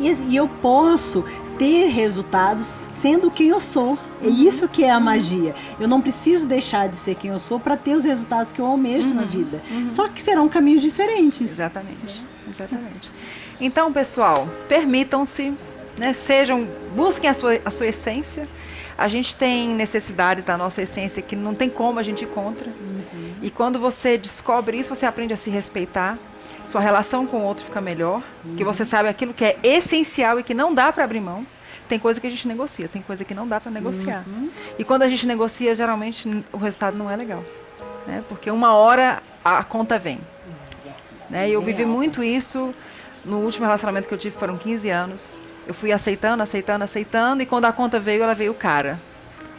E eu posso ter resultados sendo quem eu sou. É isso que é a magia. Eu não preciso deixar de ser quem eu sou para ter os resultados que eu almejo na vida. Só que serão caminhos diferentes. Exatamente. Então, pessoal, permitam-se, né, busquem a sua essência. A gente tem necessidades da nossa essência que não tem como a gente ir contra. E quando você descobre isso, você aprende a se respeitar. Sua relação com o outro fica melhor, que você sabe aquilo que é essencial e que não dá para abrir mão. Tem coisa que a gente negocia, tem coisa que não dá para negociar. E quando a gente negocia, geralmente o resultado não é legal, né? Porque uma hora a conta vem. Né? E eu vivi muito isso no último relacionamento que eu tive, foram 15 anos. Eu fui aceitando, e quando a conta veio, ela veio cara.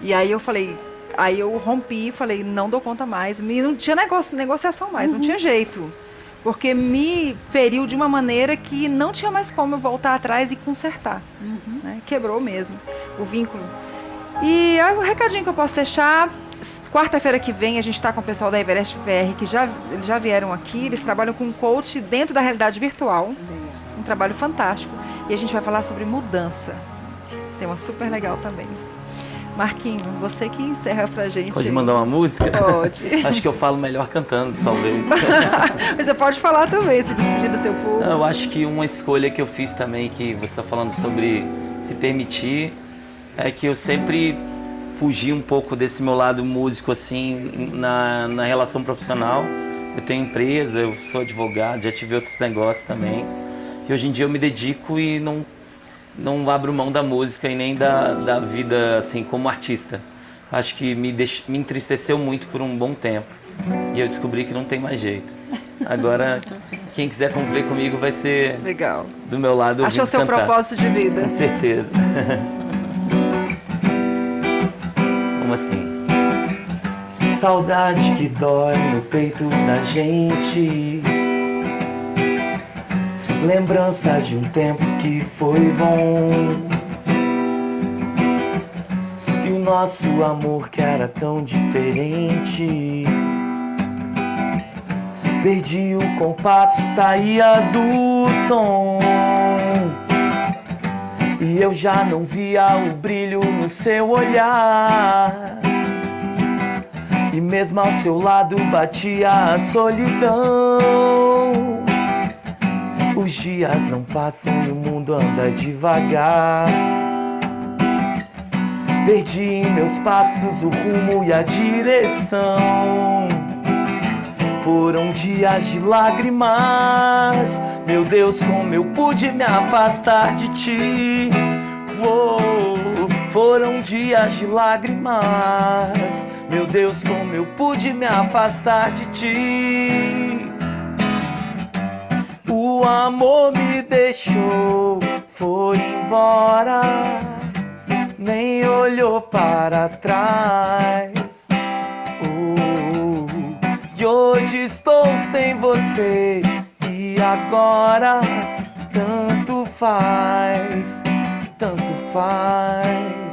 E aí eu falei, aí eu rompi e falei, não dou conta mais. E não tinha negociação mais, não tinha jeito. Porque me feriu de uma maneira que não tinha mais como eu voltar atrás e consertar. Né? Quebrou mesmo o vínculo. E o recadinho que eu posso deixar, quarta-feira que vem a gente está com o pessoal da Everest VR, que eles já vieram aqui, eles trabalham com coach dentro da realidade virtual. Um trabalho fantástico. E a gente vai falar sobre mudança. Tema super legal também. Marquinho, você que encerra pra gente. Pode mandar uma música? Pode. Acho que eu falo melhor cantando, talvez. Mas você pode falar também, se despedir do seu público. Não, eu acho que uma escolha que eu fiz também, que você está falando sobre se permitir, é que eu sempre fugi um pouco desse meu lado músico, assim, na relação profissional. Eu tenho empresa, eu sou advogado, já tive outros negócios também. E hoje em dia eu me dedico e não abro mão da música e nem da vida assim como artista. Acho que me entristeceu muito por um bom tempo. E eu descobri que não tem mais jeito. Agora, quem quiser conviver comigo vai ser legal. Do meu lado ouvindo Achou seu cantar. Propósito de vida. Com certeza. Como assim? Saudade que dói no peito da gente. Lembranças de um tempo que foi bom. E o nosso amor que era tão diferente. Perdi o compasso, saía do tom. E eu já não via o brilho no seu olhar. E mesmo ao seu lado batia a solidão. Os dias não passam e o mundo anda devagar. Perdi em meus passos o rumo e a direção. Foram dias de lágrimas. Meu Deus, como eu pude me afastar de ti. Foram dias de lágrimas. Meu Deus, como eu pude me afastar de ti. O amor me deixou, foi embora, nem olhou para trás. E hoje estou sem você, e agora tanto faz, tanto faz.